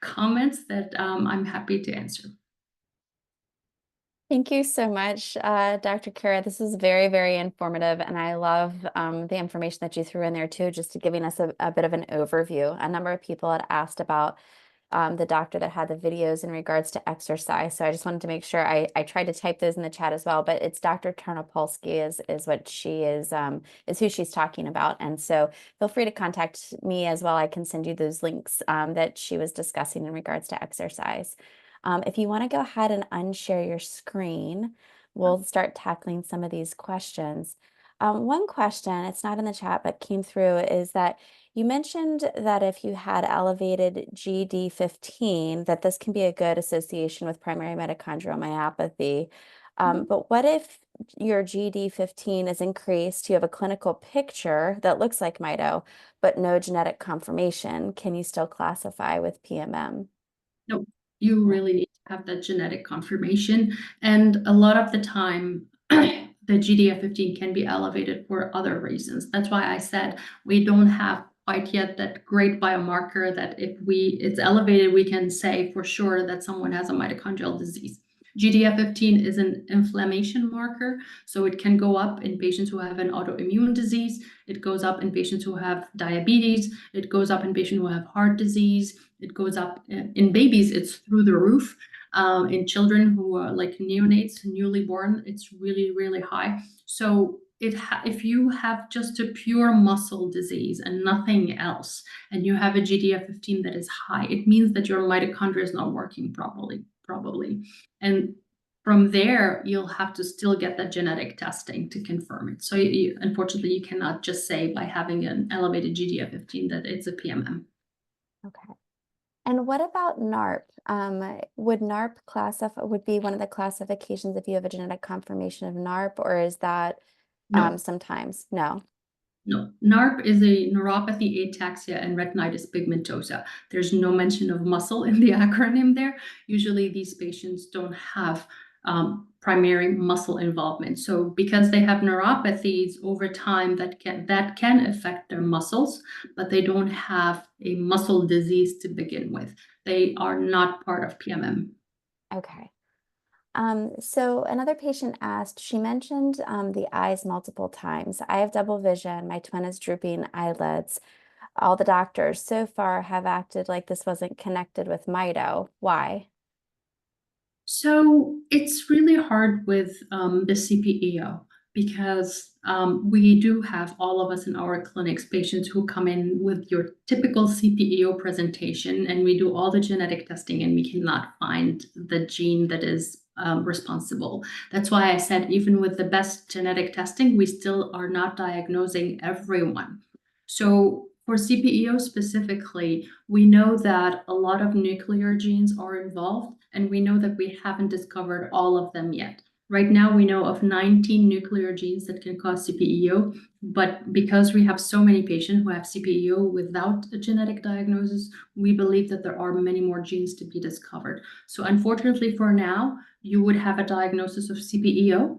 comments that I'm happy to answer. Thank you so much, Dr. Karaa. This is very, very informative, and I love the information that you threw in there too, just giving us a bit of an overview. A number of people had asked about the doctor that had the videos in regards to exercise, so I just wanted to make sure I tried to type those in the chat as well. But it's Dr. Ternopolsky is what she is who she's talking about, and so feel free to contact me as well. I can send you those links that she was discussing in regards to exercise. If you want to go ahead and unshare your screen, we'll start tackling some of these questions. One question, it's not in the chat, but came through, is that you mentioned that if you had elevated GD15, that this can be a good association with primary mitochondrial myopathy. But what if your GD15 is increased, you have a clinical picture that looks like mito, but no genetic confirmation? Can you still classify with PMM? No, you really need to have that genetic confirmation. And a lot of the time, the GDF15 can be elevated for other reasons. That's why I said we don't have quite yet that great biomarker that if it's elevated, we can say for sure that someone has a mitochondrial disease. GDF15 is an inflammation marker, so it can go up in patients who have an autoimmune disease. It goes up in patients who have diabetes. It goes up in patients who have heart disease. It goes up in babies, it's through the roof. In children who are like neonates, newly born, it's really, really high. So if you have just a pure muscle disease and nothing else, and you have a GDF-15 that is high, it means that your mitochondria is not working properly, probably. And from there, you'll have to still get that genetic testing to confirm it. So unfortunately, you cannot just say by having an elevated GDF-15 that it's a PMM. Okay. And what about NARP? Would NARP would be one of the classifications if you have a genetic confirmation of NARP, or is that No. sometimes? No. No, NARP is a neuropathy, ataxia, and retinitis pigmentosa. There's no mention of muscle in the acronym there. Usually these patients don't have primary muscle involvement. So because they have neuropathies over time that can affect their muscles, but they don't have a muscle disease to begin with. They are not part of PMM. Okay. So another patient asked, she mentioned the eyes multiple times. I have double vision. My twin is drooping eyelids. All the doctors so far have acted like this wasn't connected with mito. Why? So it's really hard with the CPEO because we do have all of us in our clinics patients who come in with your typical CPEO presentation, and we do all the genetic testing and we cannot find the gene that is responsible. That's why I said even with the best genetic testing, we still are not diagnosing everyone. So for CPEO specifically, we know that a lot of nuclear genes are involved, and we know that we haven't discovered all of them yet. Right now, we know of 19 nuclear genes that can cause CPEO, but because we have so many patients who have CPEO without a genetic diagnosis, we believe that there are many more genes to be discovered. So unfortunately for now, you would have a diagnosis of CPEO,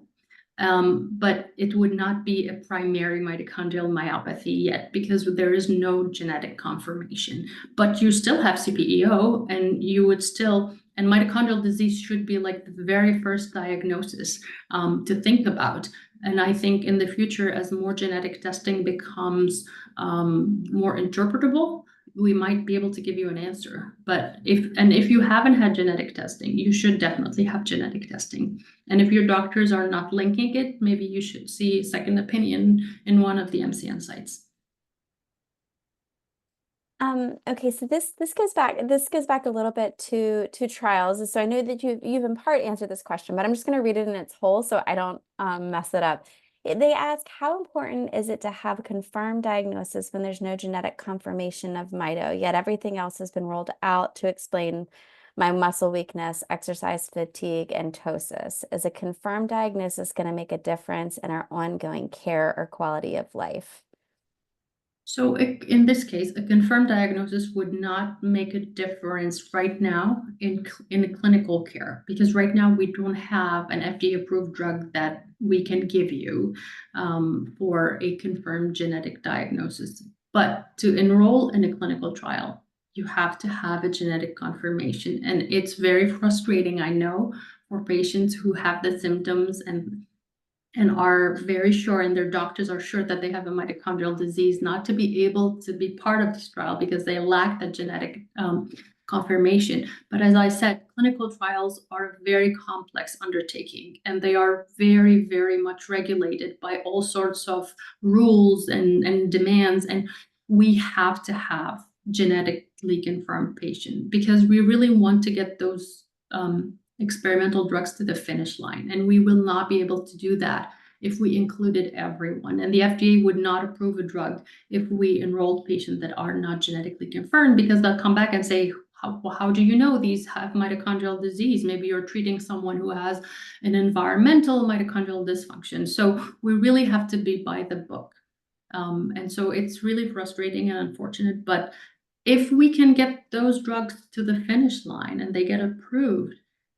but it would not be a primary mitochondrial myopathy yet because there is no genetic confirmation. But you still have CPEO, and you would still, and mitochondrial disease should be like the very first diagnosis to think about. And I think in the future, as more genetic testing becomes more interpretable, we might be able to give you an answer. But if you haven't had genetic testing, you should definitely have genetic testing. And if your doctors are not linking it, maybe you should see a second opinion in one of the MCN sites. Okay, so this goes back a little bit to trials. So I know that you've in part answered this question, but I'm just going to read it in its whole so I don't mess it up. They ask, how important is it to have a confirmed diagnosis when there's no genetic confirmation of mito, yet everything else has been rolled out to explain my muscle weakness, exercise fatigue, and ptosis? Is a confirmed diagnosis going to make a difference in our ongoing care or quality of life? So in this case, a confirmed diagnosis would not make a difference right now in clinical care, because right now we don't have an FDA-approved drug that we can give you for a confirmed genetic diagnosis. But to enroll in a clinical trial, you have to have a genetic confirmation. And it's very frustrating, I know, for patients who have the symptoms and are very sure, and their doctors are sure that they have a mitochondrial disease, not to be able to be part of this trial because they lack the genetic confirmation. But as I said, clinical trials are a very complex undertaking, and they are very, very much regulated by all sorts of rules and demands. And we have to have genetically confirmed patient because we really want to get those experimental drugs to the finish line. And we will not be able to do that if we included everyone. And the FDA would not approve a drug if we enrolled patients that are not genetically confirmed, because they'll come back and say, how do you know these have mitochondrial disease? Maybe you're treating someone who has an environmental mitochondrial dysfunction. So we really have to be by the book. And so it's really frustrating and unfortunate, but if we can get those drugs to the finish line and they get approved,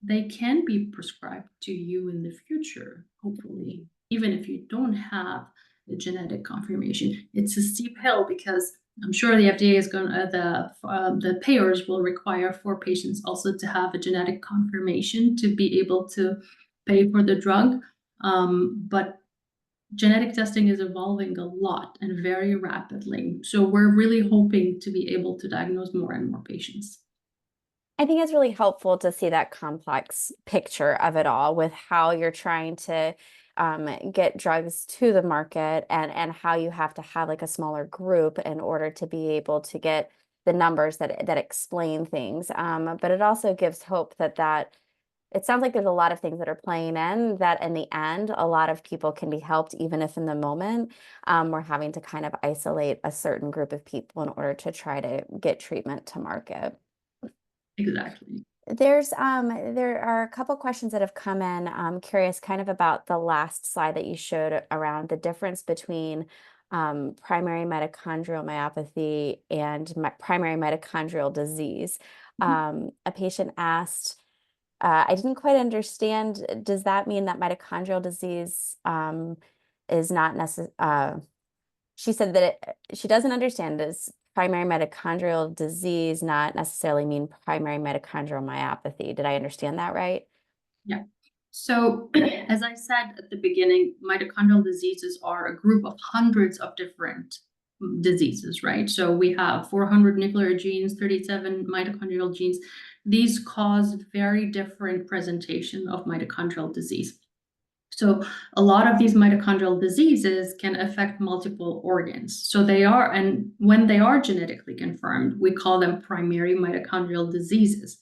they can be prescribed to you in the future, hopefully, even if you don't have the genetic confirmation. It's a steep hill because I'm sure the FDA is going to, the payers will require for patients also to have a genetic confirmation to be able to pay for the drug. But genetic testing is evolving a lot and very rapidly. So we're really hoping to be able to diagnose more and more patients. I think it's really helpful to see that complex picture of it all with how you're trying to get drugs to the market, and how you have to have like a smaller group in order to be able to get the numbers that explain things. But it also gives hope that it sounds like there's a lot of things that are playing in that in the end, a lot of people can be helped, even if in the moment we're having to kind of isolate a certain group of people in order to try to get treatment to market. Exactly. There are a couple questions that have come in. I'm curious kind of about the last slide that you showed around the difference between primary mitochondrial myopathy and primary mitochondrial disease. A patient asked, I didn't quite understand, does that mean that mitochondrial disease is not necessary? She said that she doesn't understand, does primary mitochondrial disease not necessarily mean primary mitochondrial myopathy? Did I understand that right? Yeah. So as I said at the beginning, mitochondrial diseases are a group of hundreds of different diseases, right? So we have 400 nuclear genes, 37 mitochondrial genes. These cause very different presentation of mitochondrial disease. So a lot of these mitochondrial diseases can affect multiple organs. So they are, and when they are genetically confirmed, we call them primary mitochondrial diseases.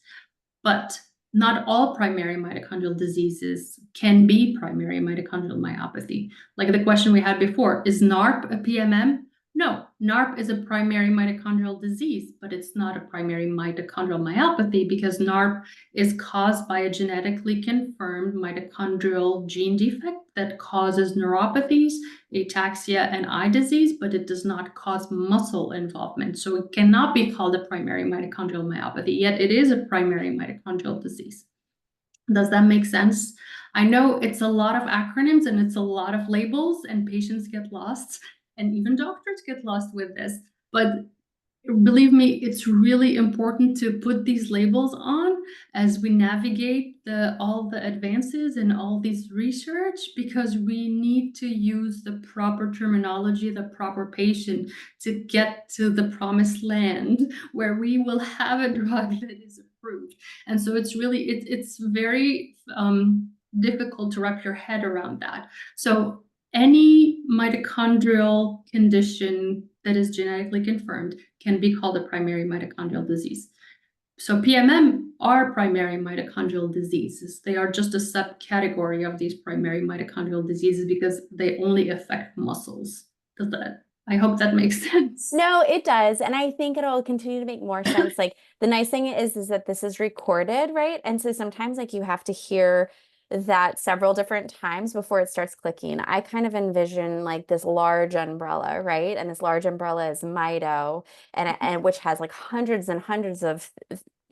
But not all primary mitochondrial diseases can be primary mitochondrial myopathy. Like the question we had before, is NARP a PMM? No, NARP is a primary mitochondrial disease, but it's not a primary mitochondrial myopathy because NARP is caused by a genetically confirmed mitochondrial gene defect that causes neuropathies, ataxia, and eye disease, but it does not cause muscle involvement. So it cannot be called a primary mitochondrial myopathy, yet it is a primary mitochondrial disease. Does that make sense? I know it's a lot of acronyms and it's a lot of labels, and patients get lost, and even doctors get lost with this. But believe me, it's really important to put these labels on as we navigate all the advances and all these research, because we need to use the proper terminology, the proper patient to get to the promised land where we will have a drug that is approved. And so it's very difficult to wrap your head around that. So any mitochondrial condition that is genetically confirmed can be called a primary mitochondrial disease. So PMM are primary mitochondrial diseases. They are just a subcategory of these primary mitochondrial diseases because they only affect muscles. I hope that makes sense. No, it does. And I think it'll continue to make more sense. Like the nice thing is that this is recorded, right? And so sometimes like you have to hear that several different times before it starts clicking. I kind of envision like this large umbrella, right? And this large umbrella is mito, and which has like hundreds and hundreds of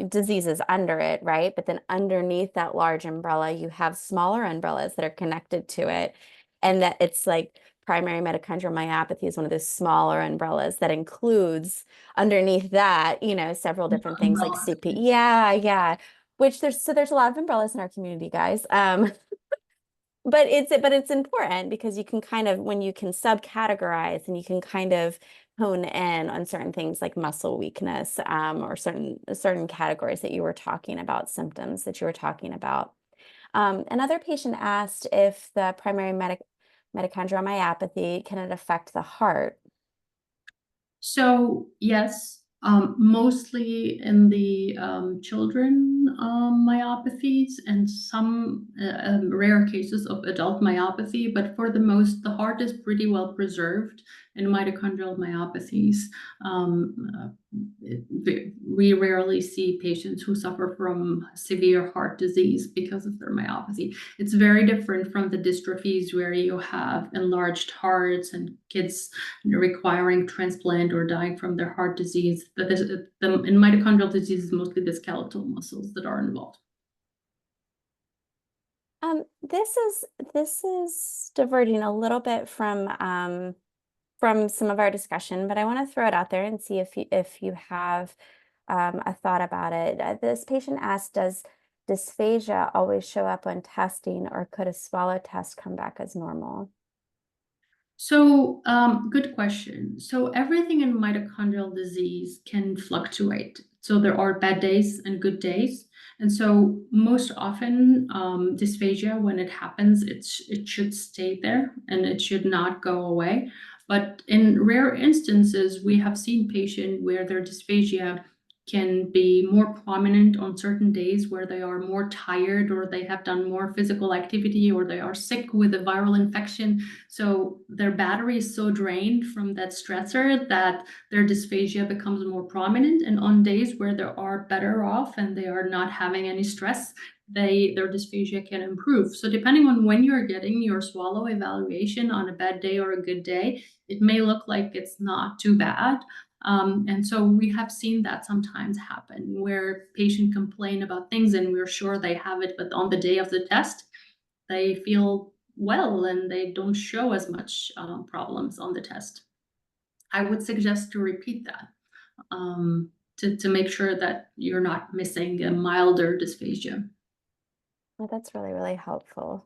diseases under it, right? But then underneath that large umbrella, you have smaller umbrellas that are connected to it. And that it's like primary mitochondrial myopathy is one of those smaller umbrellas that includes underneath that, several different things like Umbrella. CP. Yeah, yeah. Which there's a lot of umbrellas in our community, guys. But it's important because you can kind of, when you can subcategorize and you can kind of hone in on certain things like muscle weakness, or certain categories that you were talking about, symptoms that you were talking about. Another patient asked if the primary mitochondrial myopathy, can it affect the heart? So yes, mostly in the children myopathies and some rare cases of adult myopathy, but for the most, the heart is pretty well preserved in mitochondrial myopathies. We rarely see patients who suffer from severe heart disease because of their myopathy. It's very different from the dystrophies where you have enlarged hearts and kids requiring transplant or dying from their heart disease. In mitochondrial disease, is mostly the skeletal muscles that are involved. This is diverging a little bit from some of our discussion, but I want to throw it out there and see if you have a thought about it. This patient asked, does dysphagia always show up when testing, or could a swallow test come back as normal? So, good question. So everything in mitochondrial disease can fluctuate. So there are bad days and good days. And so most often, dysphagia, when it happens, it should stay there and it should not go away. But in rare instances, we have seen patients where their dysphagia can be more prominent on certain days where they are more tired or they have done more physical activity or they are sick with a viral infection. So their battery is so drained from that stressor that their dysphagia becomes more prominent. And on days where they are better off and they are not having any stress, their dysphagia can improve. So depending on when you're getting your swallow evaluation on a bad day or a good day, it may look like it's not too bad. And so we have seen that sometimes happen where patients complain about things and we're sure they have it, but on the day of the test, they feel well and they don't show as much problems on the test. I would suggest to repeat that to make sure that you're not missing a milder dysphagia. Well, that's really, really helpful.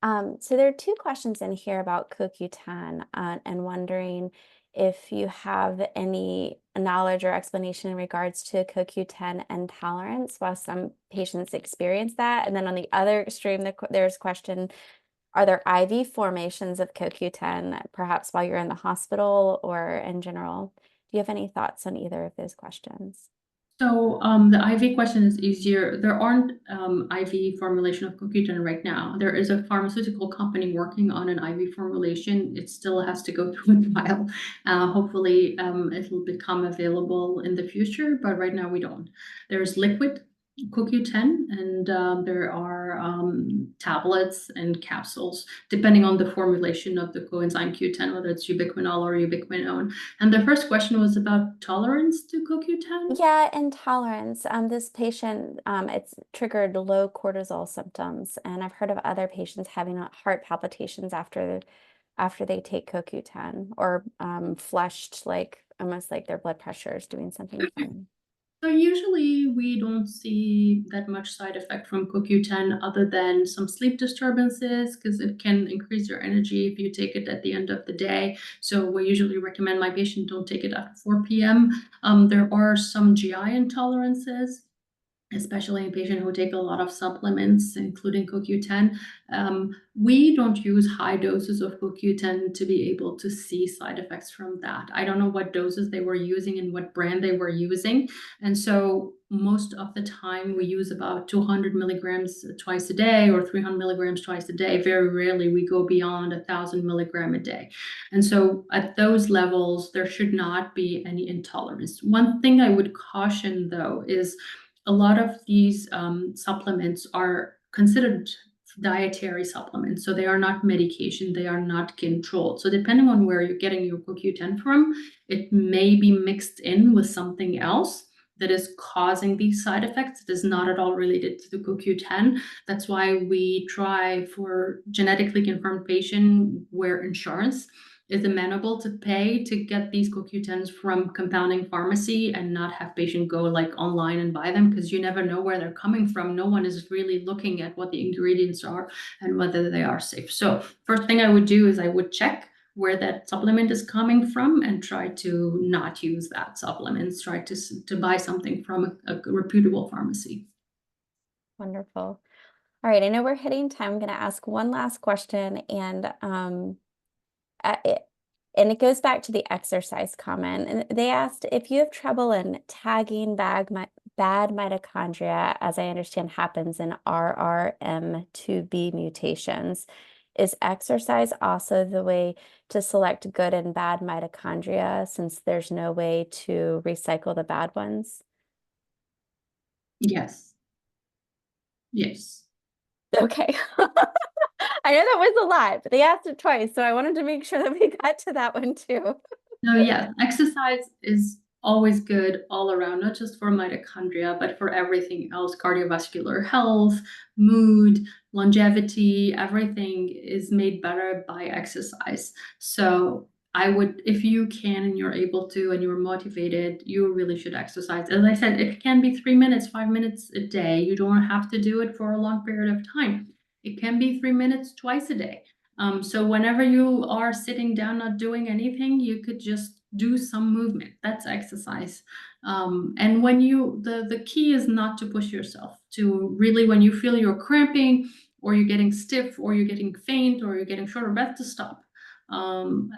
So there are two questions in here about CoQ10 and wondering if you have any knowledge or explanation in regards to CoQ10 intolerance while some patients experience that. And then on the other extreme, there's a question, are there IV formations of CoQ10, perhaps while you're in the hospital or in general? Do you have any thoughts on either of those questions? So the IV question is easier. There aren't IV formulation of CoQ10 right now. There is a pharmaceutical company working on an IV formulation. It still has to go through a trial. Hopefully, it'll become available in the future, but right now we don't. There's liquid CoQ10, and there are tablets and capsules, depending on the formulation of the coenzyme Q10, whether it's ubiquinol or ubiquinone. And the first question was about tolerance to CoQ10. Yeah, intolerance. This patient, it's triggered low cortisol symptoms, and I've heard of other patients having heart palpitations after they take CoQ10 or flushed, like almost like their blood pressure is doing something funny. So usually we don't see that much side effect from CoQ10 other than some sleep disturbances because it can increase your energy if you take it at the end of the day. So we usually recommend my patient don't take it after 4 p.m. There are some GI intolerances, especially in patients who take a lot of supplements, including CoQ10. We don't use high doses of CoQ10 to be able to see side effects from that. I don't know what doses they were using and what brand they were using. And so most of the time we use about 200 milligrams twice a day or 300 milligrams twice a day. Very rarely we go beyond 1,000 milligram a day. And so at those levels, there should not be any intolerance. One thing I would caution though is a lot of these supplements are considered dietary supplements. So they are not medication, they are not controlled. So depending on where you're getting your CoQ10 from, it may be mixed in with something else that is causing these side effects. It is not at all related to the CoQ10. That's why we try for genetically confirmed patient where insurance is amenable to pay to get these CoQ10s from compounding pharmacy and not have patient go like online and buy them because you never know where they're coming from. No one is really looking at what the ingredients are and whether they are safe. So first thing I would do is I would check where that supplement is coming from and try to not use that supplement. Try to buy something from a reputable pharmacy. Wonderful. All right, I know we're hitting time. I'm going to ask one last question, and uh, it, it goes back to the exercise comment. And they asked if you have trouble in tagging bad mitochondria, as I understand happens in RRM2B mutations. Is exercise also the way to select good and bad mitochondria since there's no way to recycle the bad ones? Yes. Yes. Okay. I know that was a lot, but they asked it twice, so I wanted to make sure that we got to that one too. No, yeah, exercise is always good all around, not just for mitochondria, but for everything else, cardiovascular health, mood, longevity, everything is made better by exercise. So I would, if you can and you're able to and you're motivated, you really should exercise. As I said, it can be 3 minutes, 5 minutes a day. You don't have to do it for a long period of time. It can be 3 minutes twice a day. So whenever you are sitting down, not doing anything, you could just do some movement. That's exercise. And when the key is not to push yourself, to really, when you feel you're cramping or you're getting stiff or you're getting faint or you're getting short of breath, to stop. And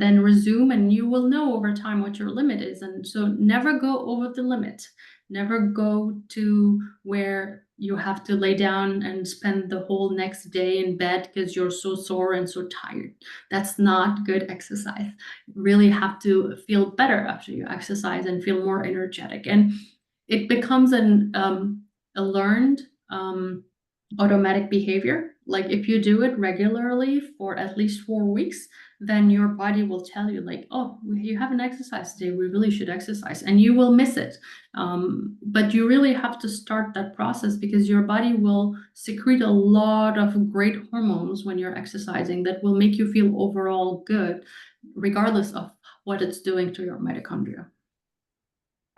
then resume, and you will know over time what your limit is. And so never go over the limit. Never go to where you have to lay down and spend the whole next day in bed because you're so sore and so tired. That's not good exercise. You really have to feel better after you exercise and feel more energetic. And it becomes a learned automatic behavior. Like if you do it regularly for at least 4 weeks, then your body will tell you like, oh, you haven't exercised today. We really should exercise, and you will miss it. But you really have to start that process because your body will secrete a lot of great hormones when you're exercising that will make you feel overall good, regardless of what it's doing to your mitochondria.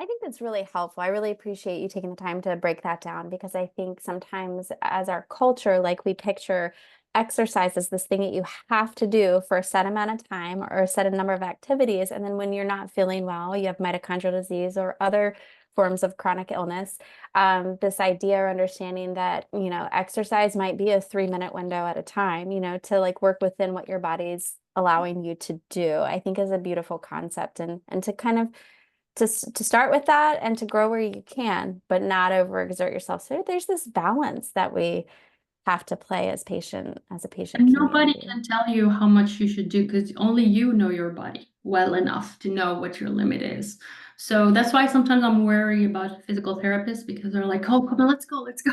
I think that's really helpful. I really appreciate you taking the time to break that down because I think sometimes as our culture, like we picture exercise as this thing that you have to do for a set amount of time or a set number of activities. And then when you're not feeling well, you have mitochondrial disease or other forms of chronic illness. This idea or understanding that, exercise might be a 3-minute window at a time, to like work within what your body's allowing you to do, I think is a beautiful concept and to kind of to start with that and to grow where you can, but not overexert yourself. So there's this balance that we have to play as a patient And nobody community. can tell you how much you should do because only you know your body well enough to know what your limit is. So that's why sometimes I'm wary about physical therapists because they're like, oh, come on, let's go, let's go.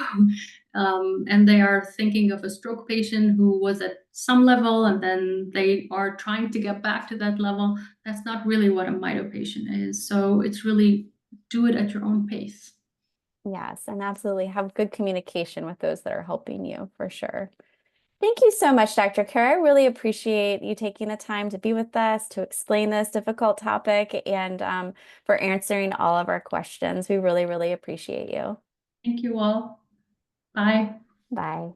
And they are thinking of a stroke patient who was at some level and then they are trying to get back to that level. That's not really what a mito patient is. So it's really do it at your own pace. Yes, and absolutely have good communication with those that are helping you for sure. Thank you so much, Dr. Karaa. I really appreciate you taking the time to be with us, to explain this difficult topic, and for answering all of our questions. We really, really appreciate you. Thank you all. Bye. Bye.